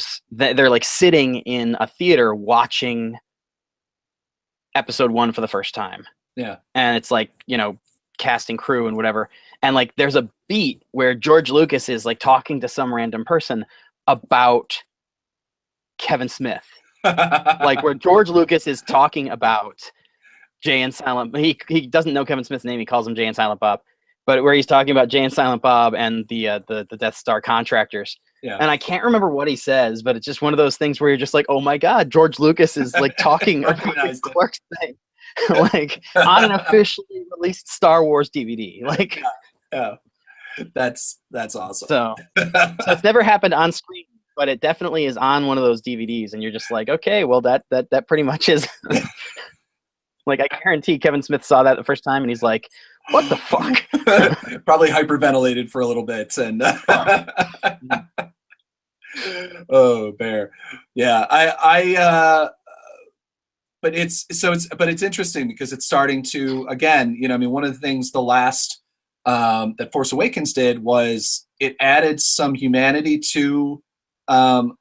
like sitting in a theater watching episode 1 for the first time. Yeah. And it's like, casting crew and whatever. And like, there's a beat where George Lucas is like talking to some random person about Kevin Smith, like where George Lucas is talking about Jay and Silent. He doesn't know Kevin Smith's name. He calls him Jay and Silent Bob, but where he's talking about Jay and Silent Bob and the Death Star contractors. Yeah. And I can't remember what he says, but it's just one of those things where you're just like, oh my God, George Lucas is like talking about the Clerks thing, like on an officially released Star Wars DVD. Like, yeah. That's awesome. So it's never happened on screen, but it definitely is on one of those DVDs, and you're just like, okay, well, that pretty much is. Like, I guarantee Kevin Smith saw that the first time, and he's like, what the fuck? Probably hyperventilated for a little bit, and oh, bear, yeah, but it's interesting because it's starting to, again, one of the things the last that Force Awakens did was it added some humanity to the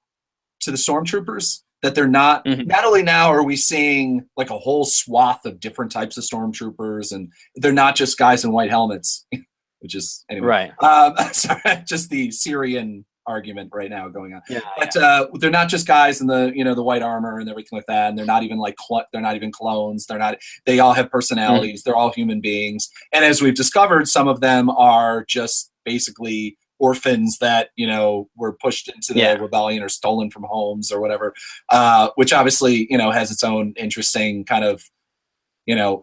stormtroopers, that they're not only now are we seeing like a whole swath of different types of stormtroopers, and they're not just guys in white helmets, which is anyway, right. Sorry, just the Syrian argument right now going on. Yeah, but they're not just guys in the the white armor and everything like that, and they're not even they're not even clones. They all have personalities. They're all human beings, and as we've discovered, some of them are just basically orphans that were pushed into the rebellion or stolen from homes or whatever, which obviously has its own interesting kind of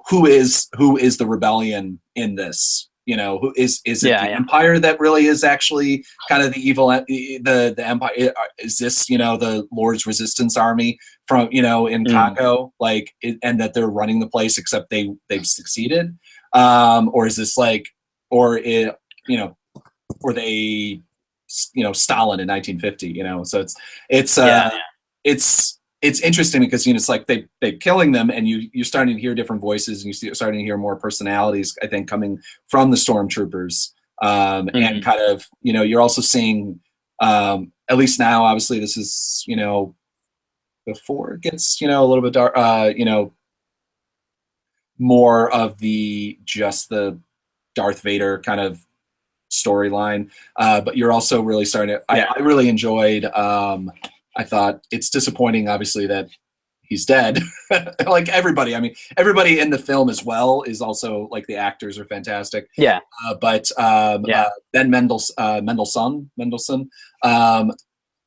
who is the rebellion in this. Who is it the Empire that really is actually kind of the evil, the Empire? Is this the Lord's Resistance Army from in Congo, and that they're running the place, except they've succeeded, or is this or they Stalin in 1950, so it's interesting because it's like they're killing them, and you're starting to hear different voices, and you're starting to hear more personalities, I think, coming from the stormtroopers, and kind of, you know, you're also seeing, at least now, obviously this is, you know, before it gets, you know, a little bit dark, you know, more of just the Darth Vader kind of storyline, but you're also really starting to, I really enjoyed, I thought it's disappointing, obviously, that he's dead. Like everybody, I mean, everybody in the film as well is also, like, the actors are fantastic. Yeah. But Ben Mendelsohn,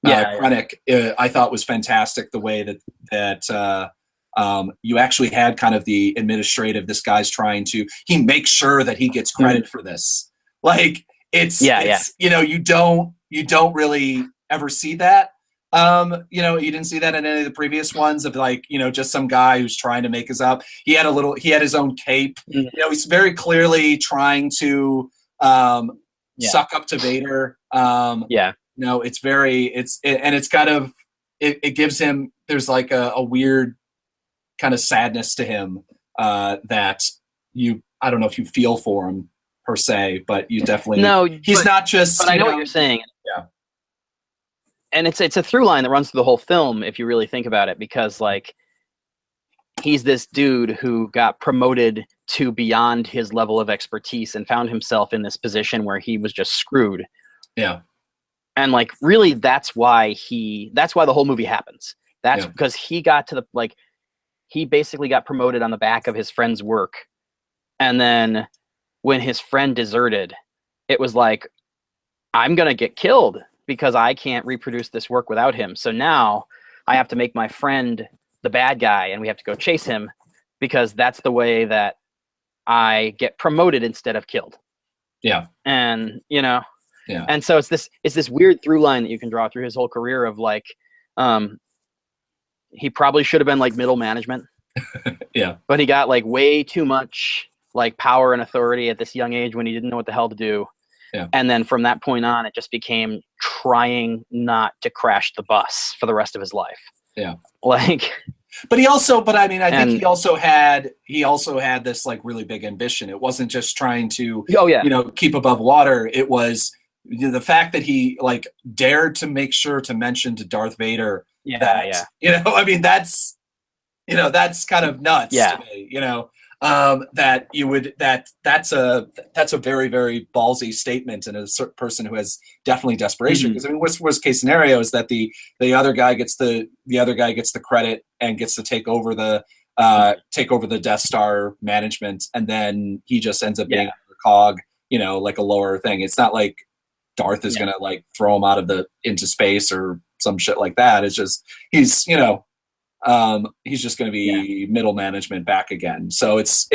Krennic, I thought was fantastic, the way that you actually had kind of the administrative, this guy's trying to, he makes sure that he gets credit for this. Like, it's you know, you don't really ever see that. You know, you didn't see that in any of the previous ones of, like, you know, just some guy who's trying to make us up. He had his own cape. You know, he's very clearly trying to suck up to Vader. You know, it's kind of, it gives him, there's like a weird kind of sadness to him, that I don't know if you feel for him per se, but you definitely, he's not just, but I know what you're saying. Yeah. And it's a through line that runs through the whole film, if you really think about it, because, like, he's this dude who got promoted to beyond his level of expertise and found himself in this position where he was just screwed. Yeah. And, like, really, that's why the whole movie happens. That's because he got to he basically got promoted on the back of his friend's work. And then when his friend deserted, it was like, I'm going to get killed because I can't reproduce this work without him. So now I have to make my friend the bad guy, and we have to go chase him, because that's the way that I get promoted instead of killed. Yeah. And, you know, and so it's this weird through line that you can draw through his whole career of, like, he probably should have been, like, middle management. But he got, like, way too much, like, power and authority at this young age when he didn't know what the hell to do. And then from that point on, it just became trying not to crash the bus for the rest of his life. Like, but I mean, I think he also had this, like, really big ambition. It wasn't just trying to, you know, keep above water. It was the fact that he, like, dared to make sure to mention to Darth Vader that, you know, I mean, that's kind of nuts to me, you know. That you would, that's a very, very ballsy statement, and a certain person who has definitely desperation. Because I mean, worst case scenario is that the other guy gets the credit and gets to take over the Death Star management, and then he just ends up being a cog, you know, like a lower thing. It's not like Darth is gonna, like, throw him out of into space or some shit like that. It's just he's, you know, he's just going to be middle management back again. So it's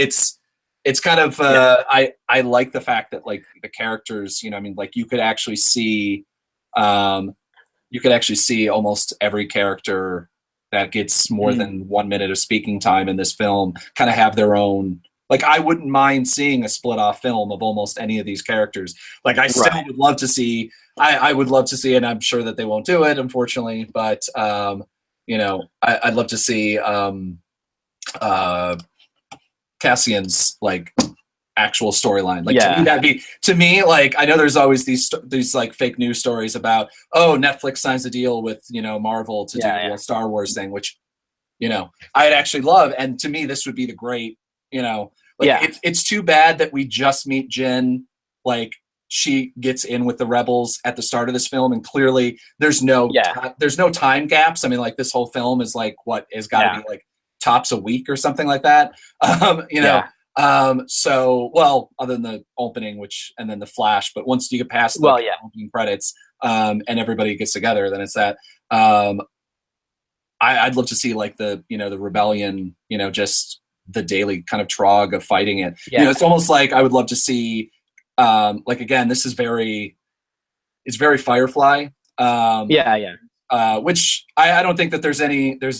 kind of, I like the fact that, like, the characters, you know, I mean, like, you could actually see almost every character that gets more than 1 minute of speaking time in this film kind of have their own, like, I wouldn't mind seeing a split off film of almost any of these characters. Like, I still would love to see, I would love to see, and I'm sure that they won't do it, unfortunately, but, you know, I'd love to see Cassian's, like, actual storyline. Like, to me, like, I know there's always these like fake news stories about, oh, Netflix signs a deal with, you know, Marvel to do a Star Wars thing, which, you know, I'd actually love. And to me, this would be the great, you know, like, it's too bad that we just meet Jyn, like, she gets in with the rebels at the start of this film, and clearly there's no time gaps. I mean, like, this whole film is, like, what has got to be, like, tops a week or something like that. You know, so, well, other than the opening, and then the flash, but once you get past the opening credits, and everybody gets together, then it's that. I'd love to see, like, the, you know, the rebellion, you know, just the daily kind of trog of fighting it. You know, it's almost like I would love to see, like, again, this is it's very Firefly. Which I don't think that there's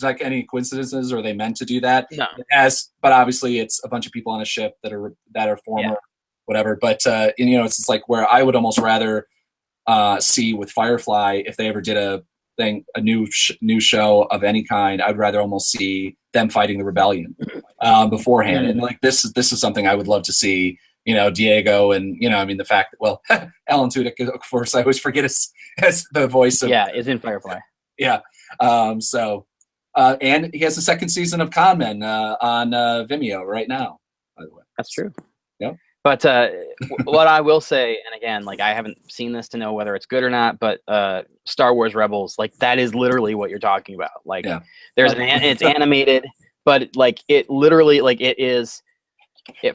like any coincidences, or they meant to do that. No. But obviously it's a bunch of people on a ship that are former whatever. But you know, it's just like where I would almost rather see with Firefly, if they ever did a new show of any kind, I'd rather almost see them fighting the rebellion beforehand. And, like, this is something I would love to see. Diego, and I mean the fact that, well, Alan Tudyk, of course, I always forget as the voice of, is in Firefly. Yeah. And he has the second season of Con Men on Vimeo right now, by the way. That's true. Yeah. But what I will say, and again, like, I haven't seen this to know whether it's good or not, but Star Wars Rebels, like, that is literally what you're talking about. Like, it's animated, but like, it literally, like, it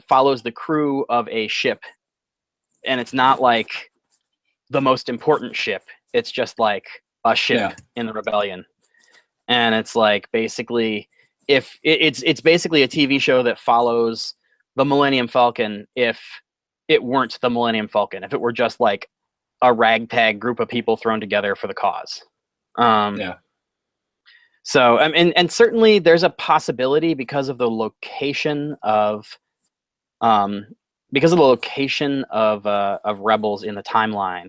follows the crew of a ship, and it's not like the most important ship. It's just like a ship in the rebellion, and it's like, basically, if it's basically a TV show that follows the Millennium Falcon if it weren't the Millennium Falcon, if it were just like a ragtag group of people thrown together for the cause. So, and certainly there's a possibility because of the location of Rebels in the timeline.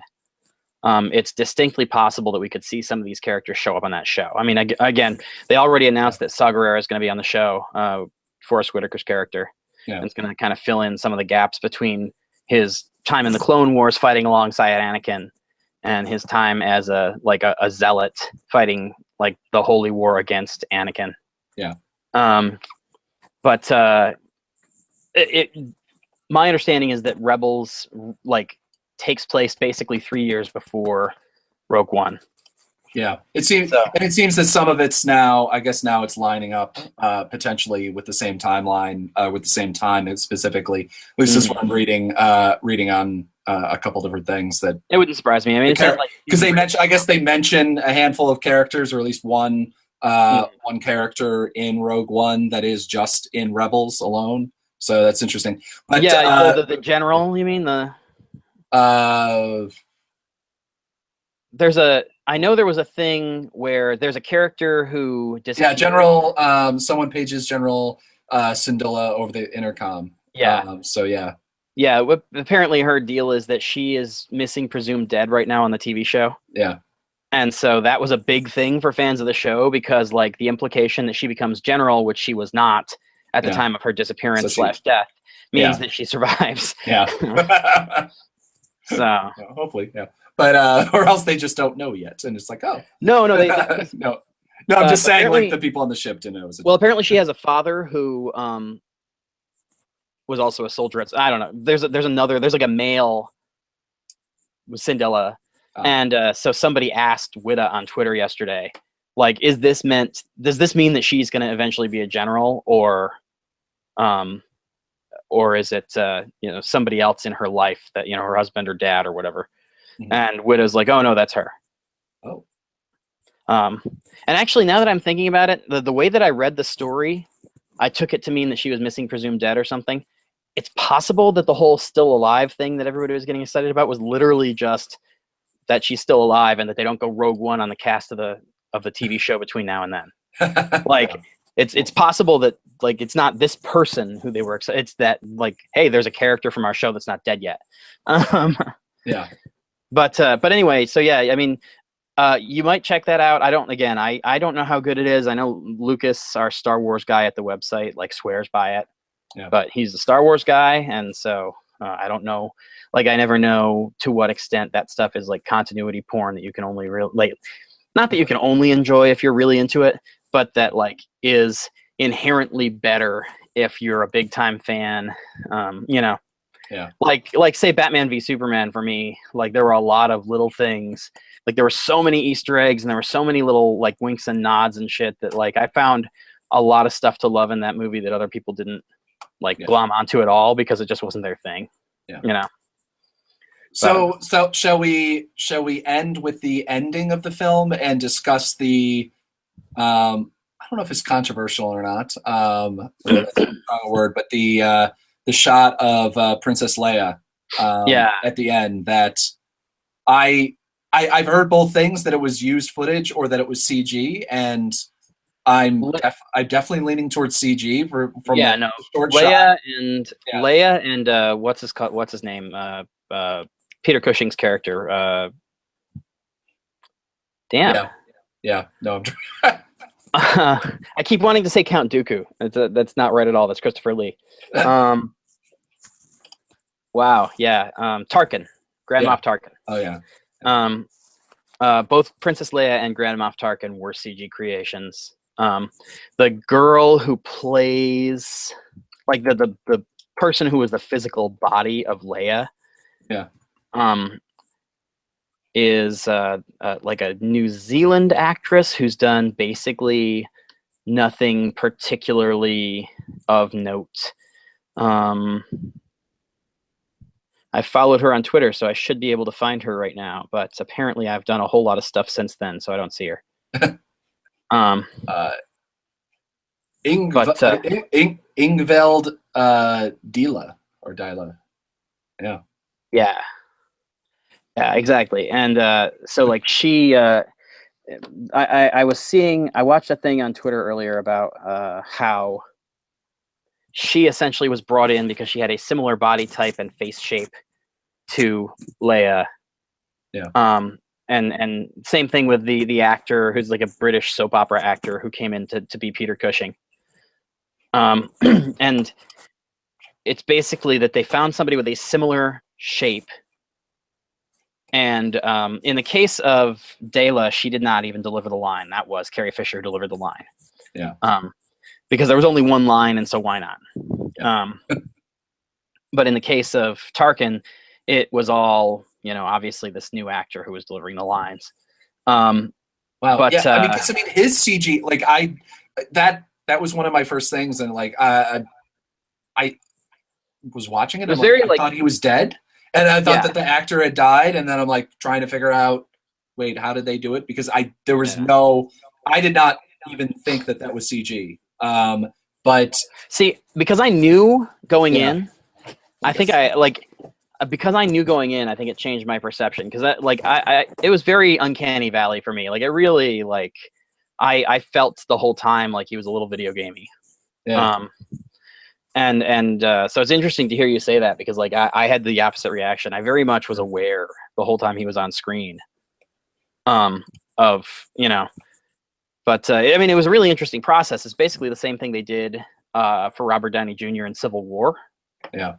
It's distinctly possible that we could see some of these characters show up on that show. I mean, again, they already announced that Saw Gerrera is going to be on the show, Forrest Whitaker's character. And it's going to kind of fill in some of the gaps between his time in the Clone Wars fighting alongside Anakin and his time as a zealot fighting like the holy war against Anakin. But my understanding is that Rebels like takes place basically 3 years before Rogue One. It seems that some of it's now, I guess now it's lining up potentially with the same timeline, with the same time specifically. At least this is what I'm reading on a couple different things. That it wouldn't surprise me. I mean, because they mention a handful of characters, or at least one character in Rogue One that is just in Rebels alone. So that's interesting. But, the general. You mean the? I know there was a thing where there's a character who disappeared. General. Someone pages General Syndulla over the intercom. Apparently her deal is that she is missing, presumed dead right now on the TV show. And so that was a big thing for fans of the show, because like the implication that she becomes general, which she was not at the time of her disappearance / death, means that she survives. So hopefully, but or else they just don't know yet, and it's like, oh no, no. I'm just saying, like, the people on the ship didn't know. Well, apparently she has a father who was also a soldier. I don't know. There's like a male with Syndulla, and so somebody asked Witta on Twitter yesterday, like, does this mean that she's going to eventually be a general, or is it somebody else in her life that her husband or dad or whatever? And Witta's like, oh no, that's her. And actually, now that I'm thinking about it, the way that I read the story, I took it to mean that she was missing, presumed dead or something. It's possible that the whole still alive thing that everybody was getting excited about was literally just that she's still alive, and that they don't go Rogue One on the cast of the TV show between now and then. Like, it's possible that, like, it's not this person who they were excited. It's that, like, hey, there's a character from our show that's not dead yet. But anyway, so yeah, I mean, you might check that out. I don't know how good it is. I know Lucas, our Star Wars guy at the website, like, swears by it. But he's a Star Wars guy, and so I don't know. Like, I never know to what extent that stuff is like continuity porn that you can only not that you can only enjoy if you're really into it, but that, like, is inherently better if you're a big time fan. Like say Batman v Superman, for me, like, there were a lot of little things, like there were so many Easter eggs, and there were so many little, like, winks and nods and shit that, like, I found a lot of stuff to love in that movie that other people didn't glom onto at all, because it just wasn't their thing. So shall we end with the ending of the film and discuss the I don't know if it's controversial or not, that's a wrong word, but the shot of Princess Leia at the end, that I've heard both things, that it was used footage or that it was CG, and I'm definitely leaning towards CG from short Leia shot. Leia and what's his name, Peter Cushing's character, No, I keep wanting to say Count Dooku. That's not right at all. That's Christopher Lee. Wow, yeah. Tarkin, Grand Yeah. Moff Tarkin. Oh yeah. Um, both Princess Leia and Grand Moff Tarkin were CG creations. The girl who plays like the person who was the physical body of Leia, Yeah. Is like a New Zealand actress who's done basically nothing particularly of note. I followed her on Twitter, so I should be able to find her right now. But apparently, I've done a whole lot of stuff since then, so I don't see her. uh, But Ingveld Dila or Dila. Yeah. yeah, yeah, exactly. And so like she, I was seeing, I watched a thing on Twitter earlier about how she essentially was brought in because she had a similar body type and face shape to Leia. Yeah. And same thing with the actor who's like a British soap opera actor who came in to be Peter Cushing. And it's basically that they found somebody with a similar shape. And in the case of Dela, she did not even deliver the line. That was Carrie Fisher who delivered the line. Yeah. Because there was only one line, and so why not? Yeah. But in the case of Tarkin, it was all, obviously this new actor who was delivering the lines. Wow. But, yeah. I mean, his CG, like that was one of my first things, and like I was watching it. And I thought he was dead, and I thought that the actor had died, and then I'm like trying to figure out, wait, how did they do it? Because I did not even think that was CG. But see, because I knew going in, I think because I knew going in, I think it changed my perception. Because it was very uncanny valley for me. Like it really, like I felt the whole time like he was a little video gamey. Yeah. And so it's interesting to hear you say that, because like I had the opposite reaction. I very much was aware the whole time he was on screen. But I mean, it was a really interesting process. It's basically the same thing they did for Robert Downey Jr. in Civil War. Yeah.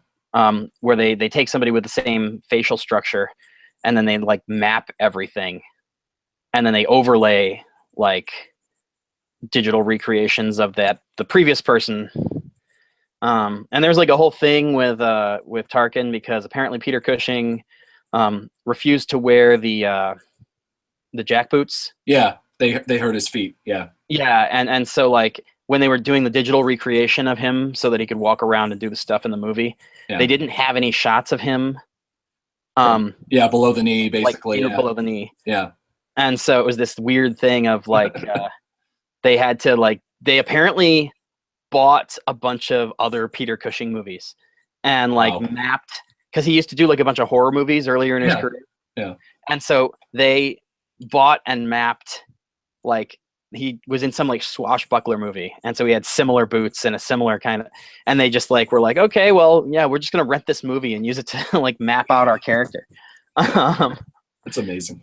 Where they take somebody with the same facial structure, and then they like map everything, and then they overlay like digital recreations of the previous person. And there's like a whole thing with Tarkin, because apparently Peter Cushing refused to wear the jack boots. Yeah, they hurt his feet. Yeah. Yeah, and so like when they were doing the digital recreation of him so that he could walk around and do the stuff in the movie, they didn't have any shots of him. Below the knee, basically. Like, below the knee. Yeah. And so it was this weird thing of like they had to they apparently bought a bunch of other Peter Cushing movies and mapped, because he used to do like a bunch of horror movies earlier in his career. Yeah. And so they bought and mapped, like he was in some like swashbuckler movie, and so he had similar boots and a similar kind of, and they just like were like, okay, well, yeah, we're just gonna rent this movie and use it to like map out our character. It's amazing.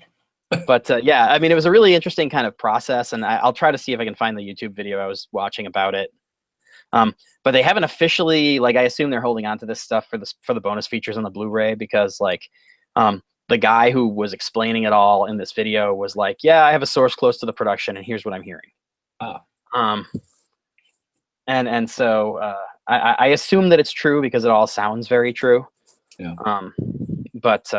But yeah, I mean, it was a really interesting kind of process, and I'll try to see if I can find the YouTube video I was watching about it. But they haven't officially, like, I assume they're holding on to this stuff for the bonus features on the Blu-ray, because like the guy who was explaining it all in this video was like, yeah, I have a source close to the production, and here's what I'm hearing. And so I assume that it's true, because it all sounds very true. Yeah. But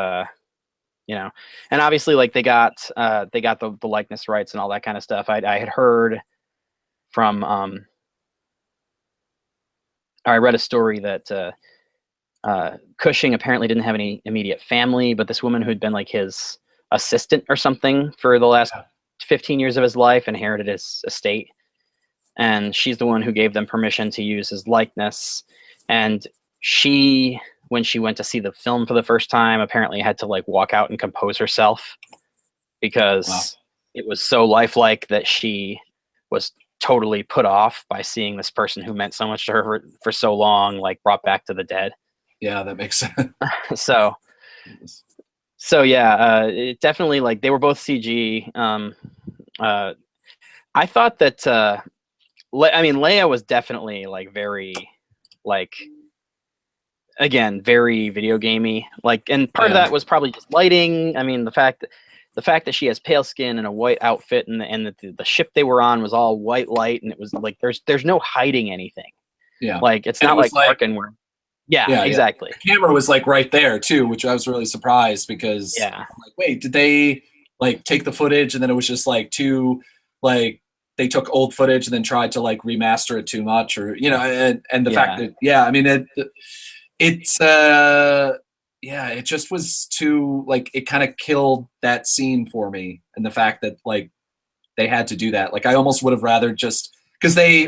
and obviously like they got the likeness rights and all that kind of stuff. I had heard from I read a story that Cushing apparently didn't have any immediate family, but this woman who'd been like his assistant or something for the last 15 years of his life inherited his estate, and she's the one who gave them permission to use his likeness. And she, when she went to see the film for the first time, apparently had to like walk out and compose herself, because it was so lifelike that she was totally put off by seeing this person who meant so much to her for so long, like brought back to the dead. Yeah, that makes sense. So yeah, it definitely, like, they were both CG. I thought that Leia was definitely like very like again, very video gamey. Like, and part of that was probably just lighting. I mean, the fact that she has pale skin and a white outfit, and the ship they were on was all white light, and it was like there's no hiding anything. Yeah, like it's not like Arkin where. Yeah, exactly. The camera was like right there too, which I was really surprised because I'm like, wait, did they like take the footage and then it was just like too like they took old footage and then tried to like remaster it too much, or you know, and the fact that I mean it just was too like it kind of killed that scene for me, and the fact that like they had to do that, like I almost would have rather just. Because they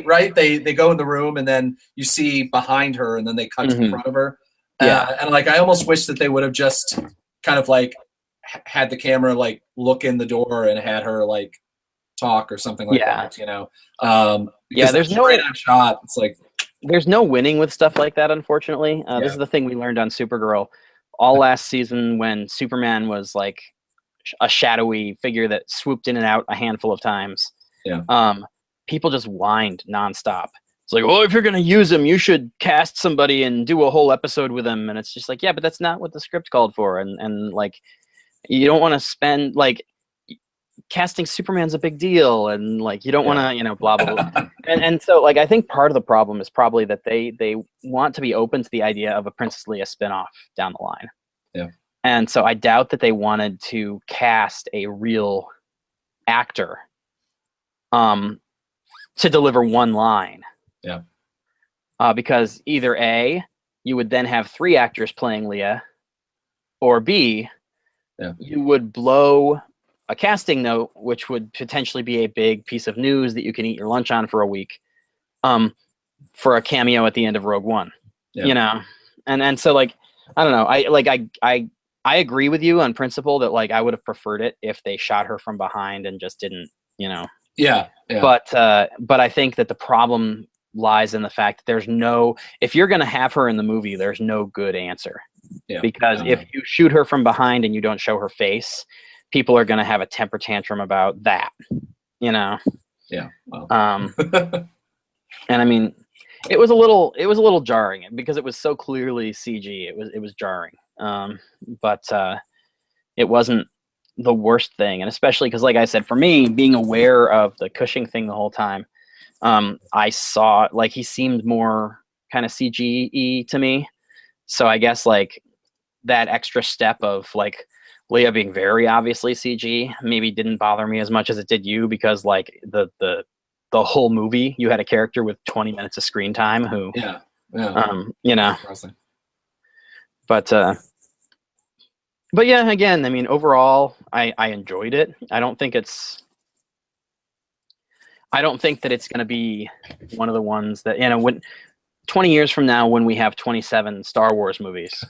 go in the room and then you see behind her and then they cut to the front of her. And like I almost wish that they would have just kind of like had the camera like look in the door and had her like talk or something like that, you know. There's no right on shot. It's like there's no winning with stuff like that, unfortunately. This is the thing we learned on Supergirl all last season when Superman was like a shadowy figure that swooped in and out a handful of times. People just whined nonstop. It's like, oh, if you're going to use him, you should cast somebody and do a whole episode with him. And it's just like, yeah, but that's not what the script called for. And like, you don't want to spend, like, casting Superman's a big deal. And like, you don't want to, you know, blah, blah, blah. and so like, I think part of the problem is probably that they want to be open to the idea of a Princess Leia spinoff down the line. Yeah. And so I doubt that they wanted to cast a real actor to deliver one line. Because either A, you would then have 3 actors playing Leia, or B, you would blow a casting note, which would potentially be a big piece of news that you can eat your lunch on for a week, for a cameo at the end of Rogue One. You know? And so like, I don't know. I agree with you on principle that like I would have preferred it if they shot her from behind and just didn't, you know. But I think that the problem lies in the fact that there's no, if you're going to have her in the movie, there's no good answer. Because if you shoot her from behind and you don't show her face, people are going to have a temper tantrum about that, you know? Well. And I mean, it was a little jarring because it was so clearly CG. It was jarring. But it wasn't the worst thing, and especially because, like I said, for me, being aware of the Cushing thing the whole time, I saw like he seemed more kind of CG-y to me. So I guess like that extra step of like Leia being very obviously CG maybe didn't bother me as much as it did you, because like the whole movie you had a character with 20 minutes of screen time who you know, but yeah, again, I mean, overall, I enjoyed it. I don't think that it's going to be one of the ones that, you know, when 20 years from now, when we have 27 Star Wars movies,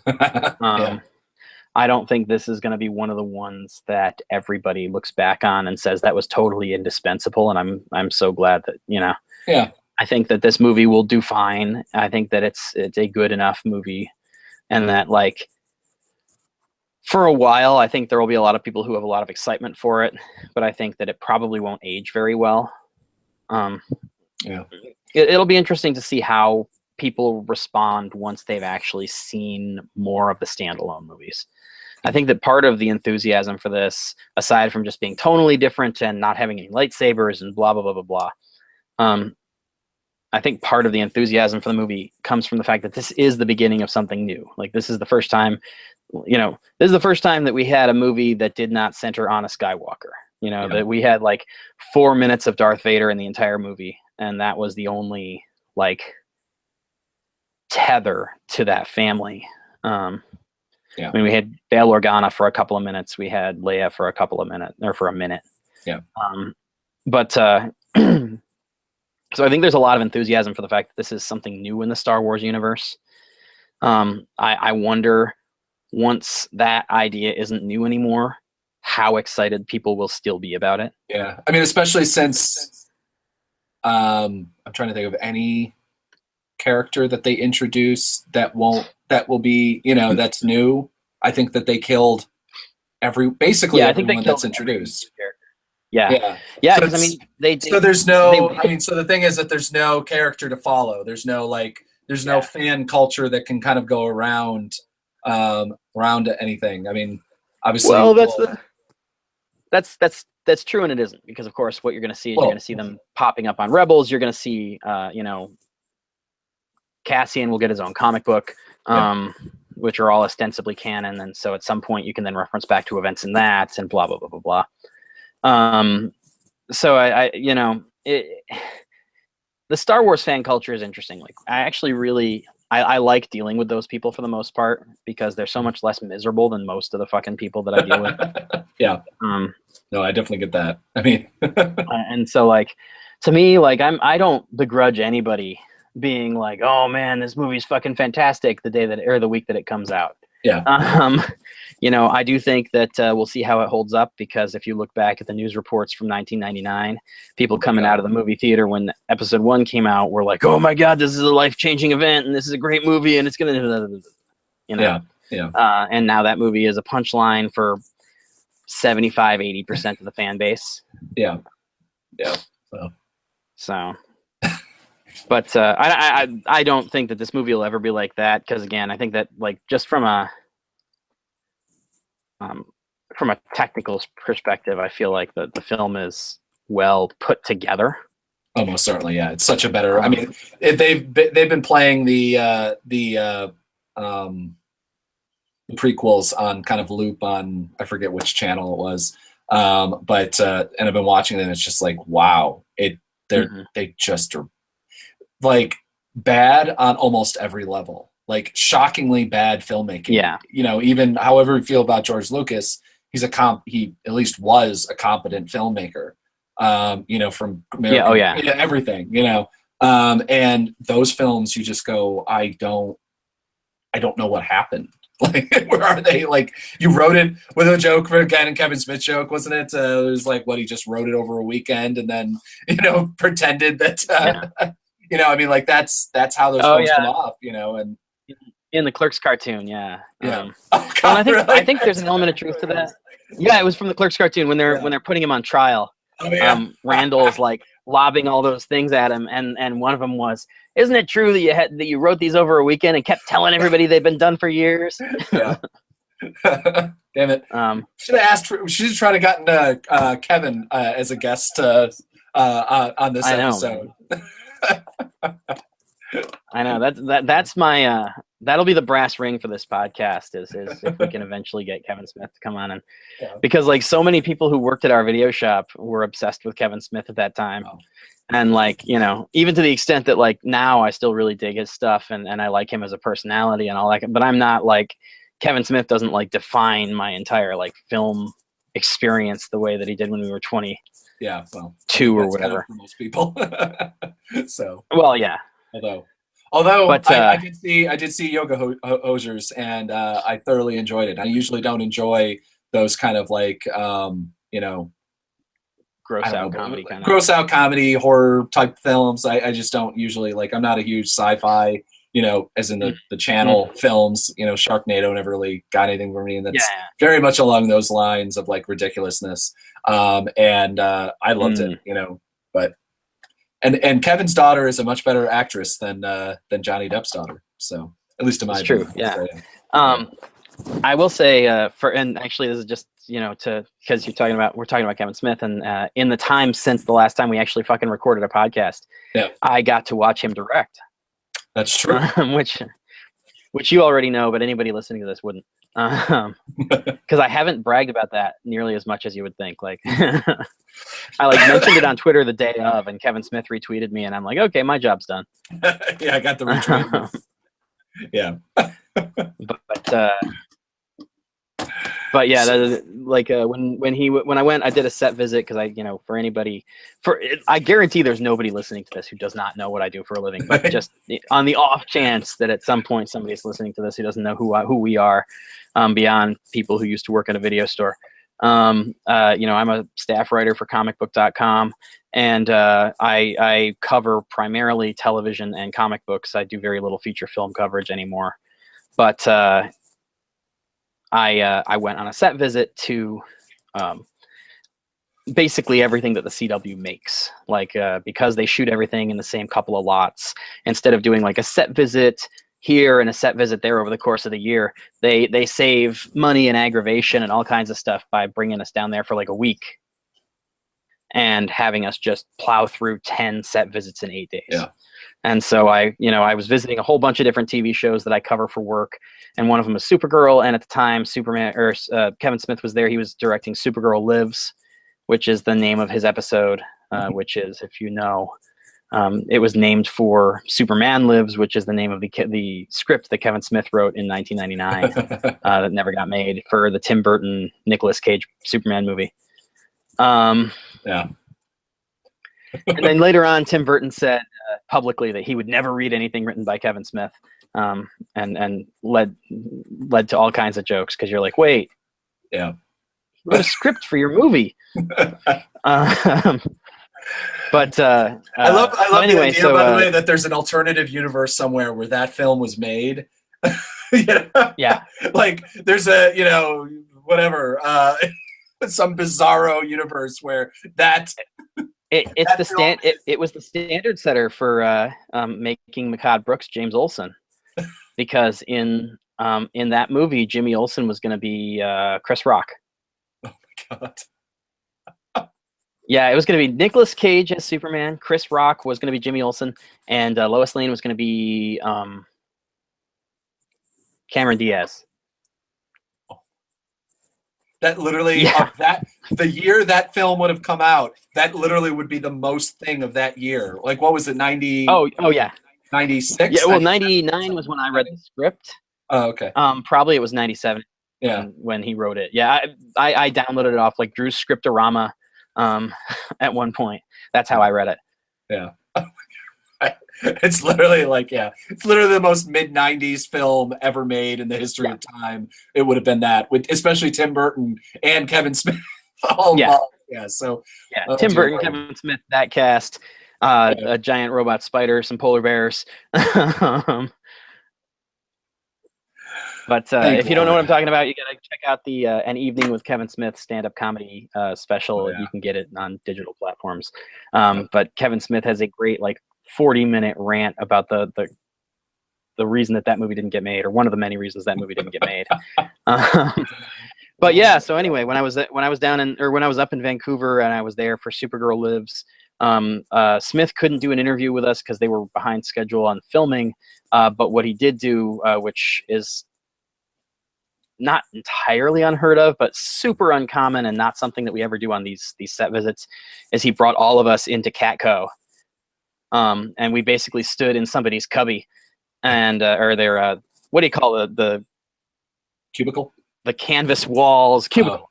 I don't think this is going to be one of the ones that everybody looks back on and says that was totally indispensable. And I'm so glad that, you know, I think that this movie will do fine. I think that it's a good enough movie, and that like, for a while, I think there will be a lot of people who have a lot of excitement for it, but I think that it probably won't age very well. It'll be interesting to see how people respond once they've actually seen more of the standalone movies. I think that part of the enthusiasm for this, aside from just being tonally different and not having any lightsabers and blah, blah, blah, blah, blah, I think part of the enthusiasm for the movie comes from the fact that this is the beginning of something new. Like, this is the first time, you know, this is the first time that we had a movie that did not center on a Skywalker. You know, that we had like 4 minutes of Darth Vader in the entire movie, and that was the only like tether to that family. I mean, we had Bail Organa for a couple of minutes. We had Leia for a couple of minutes, or for a minute. So I think there's a lot of enthusiasm for the fact that this is something new in the Star Wars universe. I wonder, once that idea isn't new anymore, how excited people will still be about it. I mean, especially since I'm trying to think of any character that they introduce that will be, you know, that's new. I think that they killed basically everyone that's introduced. Because so I mean, so there's no. I mean, so the thing is that there's no character to follow. There's no there's no fan culture that can kind of go around anything. I mean, obviously, well, that's true, and it isn't, because of course what you're going to see is you're going to see them popping up on Rebels. You're going to see, you know, Cassian will get his own comic book, which are all ostensibly canon, and so at some point you can then reference back to events in that, and blah blah blah blah blah. So I you know, the Star Wars fan culture is interesting. Like, I actually really I like dealing with those people for the most part, because they're so much less miserable than most of the fucking people that I deal with. Yeah. No, I definitely get that. I mean, and so, like, to me, like, I don't begrudge anybody being like, oh man, this movie's fucking fantastic the day that, or the week that it comes out. Yeah. You know, I do think that we'll see how it holds up, because if you look back at the news reports from 1999, people coming out of the movie theater when Episode 1 came out were like, oh my God, this is a life-changing event, and this is a great movie, and it's going to, you know. Yeah. And now that movie is a punchline for 75-80% of the fan base. Yeah. So. But I don't think that this movie will ever be like that, because again, I think that, like, just from a technical perspective, I feel like the film is well put together. Almost certainly, yeah. It's such a better. I mean, they've been playing the prequels on kind of loop on, I forget which channel it was, but and I've been watching them. It's just like, wow, they just are like bad on almost every level, like shockingly bad filmmaking. Yeah. You know, even however you feel about George Lucas, he at least was a competent filmmaker. You know, from American, everything, you know. And those films, you just go, I don't know what happened. Like, where are they? Like, you wrote it with a joke for again, and Kevin Smith joke, wasn't it? It was like, what, he just wrote it over a weekend and then, you know, pretended that you know, I mean, like, that's how those films come off, you know. And in the Clerks cartoon, God, and I think there's an element of truth to that. Yeah, it was from the Clerks cartoon when they're putting him on trial. Randall's like lobbing all those things at him, and one of them was, "Isn't it true that you wrote these over a weekend and kept telling everybody they've been done for years?" Yeah. Damn it. Should have asked. Should try to gotten Kevin as a guest on this episode. I know that's my that'll be the brass ring for this podcast is if we can eventually get Kevin Smith to come on, and because like so many people who worked at our video shop were obsessed with Kevin Smith at that time. And like, you know, even to the extent that like now I still really dig his stuff and I like him as a personality and all that, but I'm not like, Kevin Smith doesn't like define my entire like film experience the way that he did when we were 20. Yeah, well, 2 or whatever. Kind of for most people. So. Well, yeah. Although, but, I did see Yoga Hosers, and I thoroughly enjoyed it. I usually don't enjoy those kind of like, you know, gross out comedy horror type films. I just don't usually like. I'm not a huge sci-fi, you know, as in the channel films. You know, Sharknado never really got anything for me, and that's very much along those lines of like ridiculousness. And I loved it, you know, but. And Kevin's daughter is a much better actress than Johnny Depp's daughter. So at least in my opinion. True. Yeah. I will say and actually this is just, you know, because we're talking about Kevin Smith, and in the time since the last time we actually fucking recorded a podcast, I got to watch him direct. That's true. Which you already know, but anybody listening to this wouldn't. Because I haven't bragged about that nearly as much as you would think. Like, I like mentioned it on Twitter the day of, and Kevin Smith retweeted me, and I'm like, okay, my job's done. Yeah, I got the retweet. Yeah. But yeah, like when I went, I did a set visit because for anybody, I guarantee there's nobody listening to this who does not know what I do for a living. But just on the off chance that at some point somebody's listening to this who doesn't know who we are, beyond people who used to work at a video store. I'm a staff writer for comicbook.com, and I cover primarily television and comic books. I do very little feature film coverage anymore, but I went on a set visit to basically everything that the CW makes. Like because they shoot everything in the same couple of lots, instead of doing like a set visit here and a set visit there over the course of the year, they save money and aggravation and all kinds of stuff by bringing us down there for like a week and having us just plow through 10 set visits in 8 days. Yeah. And so I was visiting a whole bunch of different TV shows that I cover for work, and one of them was Supergirl. And at the time, Kevin Smith was there. He was directing Supergirl Lives, which is the name of his episode, which is, if you know, it was named for Superman Lives, which is the name of the script that Kevin Smith wrote in 1999 that never got made for the Tim Burton Nicolas Cage Superman movie. Yeah. And then later on, Tim Burton said publicly that he would never read anything written by Kevin Smith, and led to all kinds of jokes, because you're like, wait, yeah, he wrote a script for your movie. But I love anyway, the idea, by the way, that there's an alternative universe somewhere where that film was made. Yeah, like there's a whatever some bizarro universe where that. It was the standard setter for making Mehcad Brooks James Olsen, because in that movie Jimmy Olsen was going to be Chris Rock. Oh my god! Yeah, it was going to be Nicolas Cage as Superman. Chris Rock was going to be Jimmy Olsen, and Lois Lane was going to be Cameron Diaz. That literally, the year that film would have come out, that literally would be the most thing of that year. Like, what was it, 90? Oh yeah. 96? Yeah, well, 99 was when I read the script. Oh, okay. Probably it was 97 when he wrote it. Yeah, I downloaded it off, like, Drew's Scriptorama at one point. That's how I read it. Yeah. It's literally it's literally the most mid-90s film ever made in the history of time. It would have been that, with especially Tim Burton and Kevin Smith. Tim Burton, Kevin Smith, that cast, a giant robot spider, some polar bears. But if you don't know what I'm talking about, you gotta check out the An Evening with Kevin Smith stand-up comedy special. You can get it on digital platforms. But Kevin Smith has a great 40-minute rant about the reason that movie didn't get made, or one of the many reasons that movie didn't get made. But yeah, so anyway, when I was up in Vancouver and I was there for Supergirl Lives, Smith couldn't do an interview with us because they were behind schedule on filming. But what he did do, which is not entirely unheard of, but super uncommon and not something that we ever do on these set visits, is he brought all of us into Catco. And we basically stood in somebody's cubby, and or their what do you call the cubicle? The canvas walls, cubicle.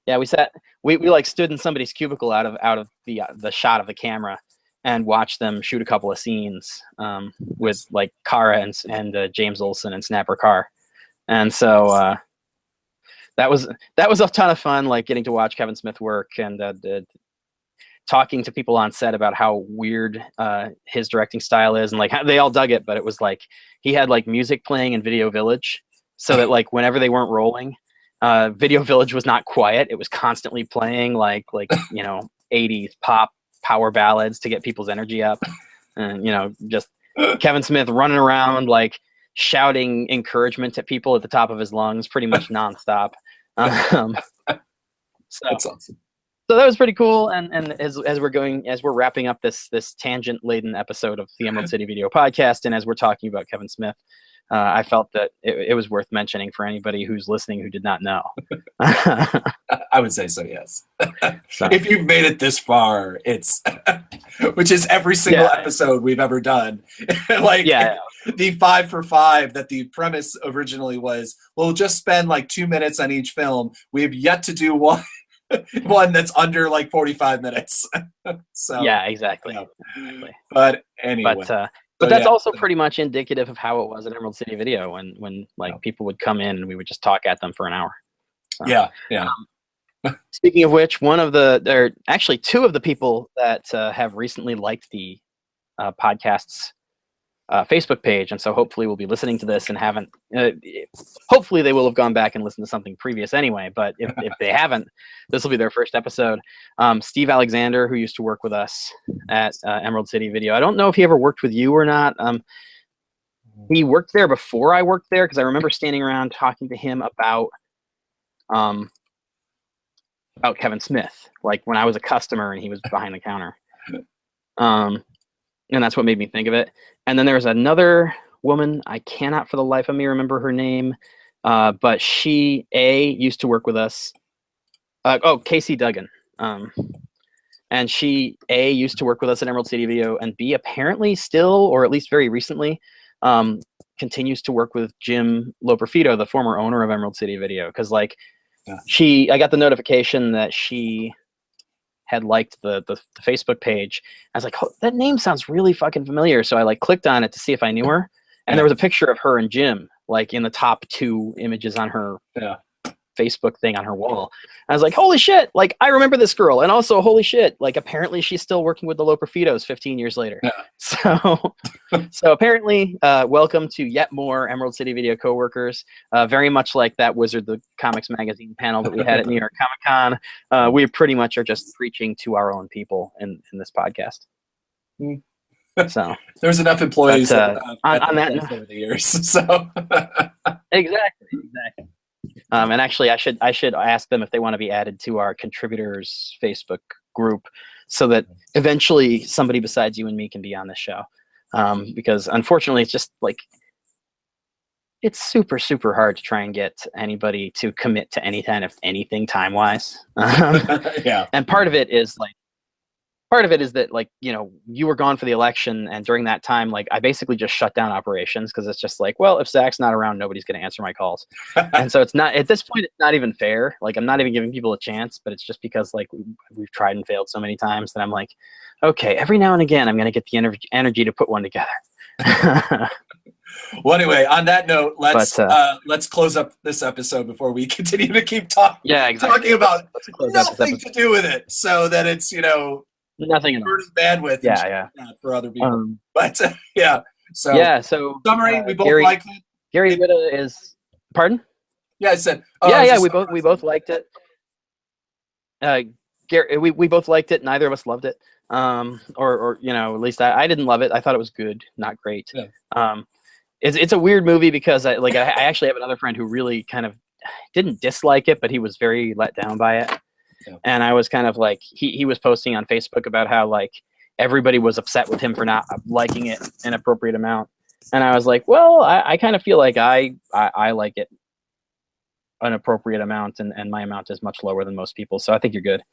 Yeah, we stood in somebody's cubicle out of the shot of the camera, and watched them shoot a couple of scenes with Kara and James Olsen and Snapper Carr, and so that was a ton of fun, getting to watch Kevin Smith work and talking to people on set about how weird his directing style is, and how they all dug it, but it was he had music playing in Video Village, so that whenever they weren't rolling, Video Village was not quiet. It was constantly playing 80s pop power ballads to get people's energy up, and just Kevin Smith running around shouting encouragement at people at the top of his lungs pretty much nonstop. So that's awesome. So that was pretty cool, and as we're wrapping up this tangent-laden episode of the Emerald City Video Podcast, and as we're talking about Kevin Smith, I felt that it was worth mentioning for anybody who's listening who did not know. I would say so, yes. So. If you've made it this far, it's which is every single episode we've ever done. The 5 for 5 that the premise originally was, we'll just spend 2 minutes on each film. We have yet to do one that's under 45 minutes. So yeah, exactly. But anyway. But that's also pretty much indicative of how it was at Emerald City Video when people would come in and we would just talk at them for an hour. So, yeah. Speaking of which, two of the people that have recently liked the podcast's Facebook page, and so hopefully we'll be listening to this and haven't. Hopefully they will have gone back and listened to something previous anyway. But if they haven't, this will be their first episode. Steve Alexander, who used to work with us at Emerald City Video, I don't know if he ever worked with you or not. He worked there before I worked there, because I remember standing around talking to him about Kevin Smith, like when I was a customer and he was behind the counter. And that's what made me think of it. And then there was another woman, I cannot for the life of me remember her name, but she, used to work with us. Casey Duggan. And she, used to work with us at Emerald City Video, and B, apparently still, or at least very recently, continues to work with Jim Loperfido, the former owner of Emerald City Video. Because, like, I got the notification that she had liked the Facebook page. I was like, oh, that name sounds really fucking familiar. So I like clicked on it to see if I knew her, and there was a picture of her and Jim like in the top 2 images on her Facebook thing on her wall. I was like, holy shit, like I remember this girl. And also, holy shit, like apparently she's still working with the Loperfidos 15 years later. So apparently, welcome to yet more Emerald City Video coworkers. Very much like that Wizard the Comics magazine panel that we had at New York Comic Con. We pretty much are just preaching to our own people in this podcast. So there's enough employees on that over the years. So exactly. And actually, I should ask them if they want to be added to our contributors Facebook group, so that eventually somebody besides you and me can be on this show. Because unfortunately, it's just like it's super, super hard to try and get anybody to commit to any kind of anything time wise. And part of it is that, like, you know, you were gone for the election, and during that time, like, I basically just shut down operations, because it's just like, well, if Zach's not around, nobody's going to answer my calls. And so it's not, at this point, it's not even fair. Like, I'm not even giving people a chance, but it's just because, like, we've tried and failed so many times that I'm like, okay, every now and again, I'm going to get the energy to put one together. Well, anyway, on that note, let's close up this episode before we continue to keep talking about nothing to do with it, so that it's, you know, nothing at all. Bandwidth for other people. So summary, we both liked it. Gary Whitta is, pardon? Yeah, I said. We both liked it. Gary, we both liked it. Neither of us loved it. Or you know, at least I didn't love it. I thought it was good, not great. It's a weird movie because I actually have another friend who really kind of didn't dislike it, but he was very let down by it. And I was kind of like, he was posting on Facebook about how, like, everybody was upset with him for not liking it an appropriate amount. And I was like, well, I kind of feel like I like it an appropriate amount, and my amount is much lower than most people. So I think you're good.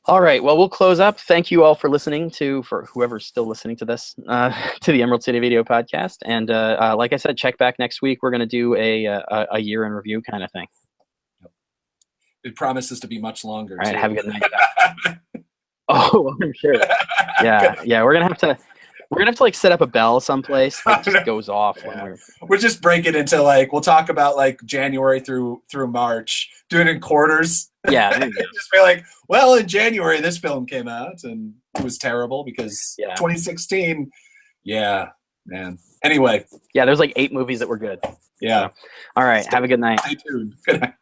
All right. Well, we'll close up. Thank you all for listening for whoever's still listening to this, to the Emerald City Video podcast. And like I said, check back next week. We're going to do a year in review kind of thing. It promises to be much longer. All right. Have a good night. Oh, I'm sure. Yeah. We're gonna have to like set up a bell someplace that just goes off. When we're just breaking into, like, we'll talk about like January through March, do it in quarters. Yeah. Just be like, well, in January this film came out and it was terrible because 2016. Yeah, man. Anyway. Yeah, there's like 8 movies that were good. Yeah. So, all right. Have a good night. Stay tuned. Good night.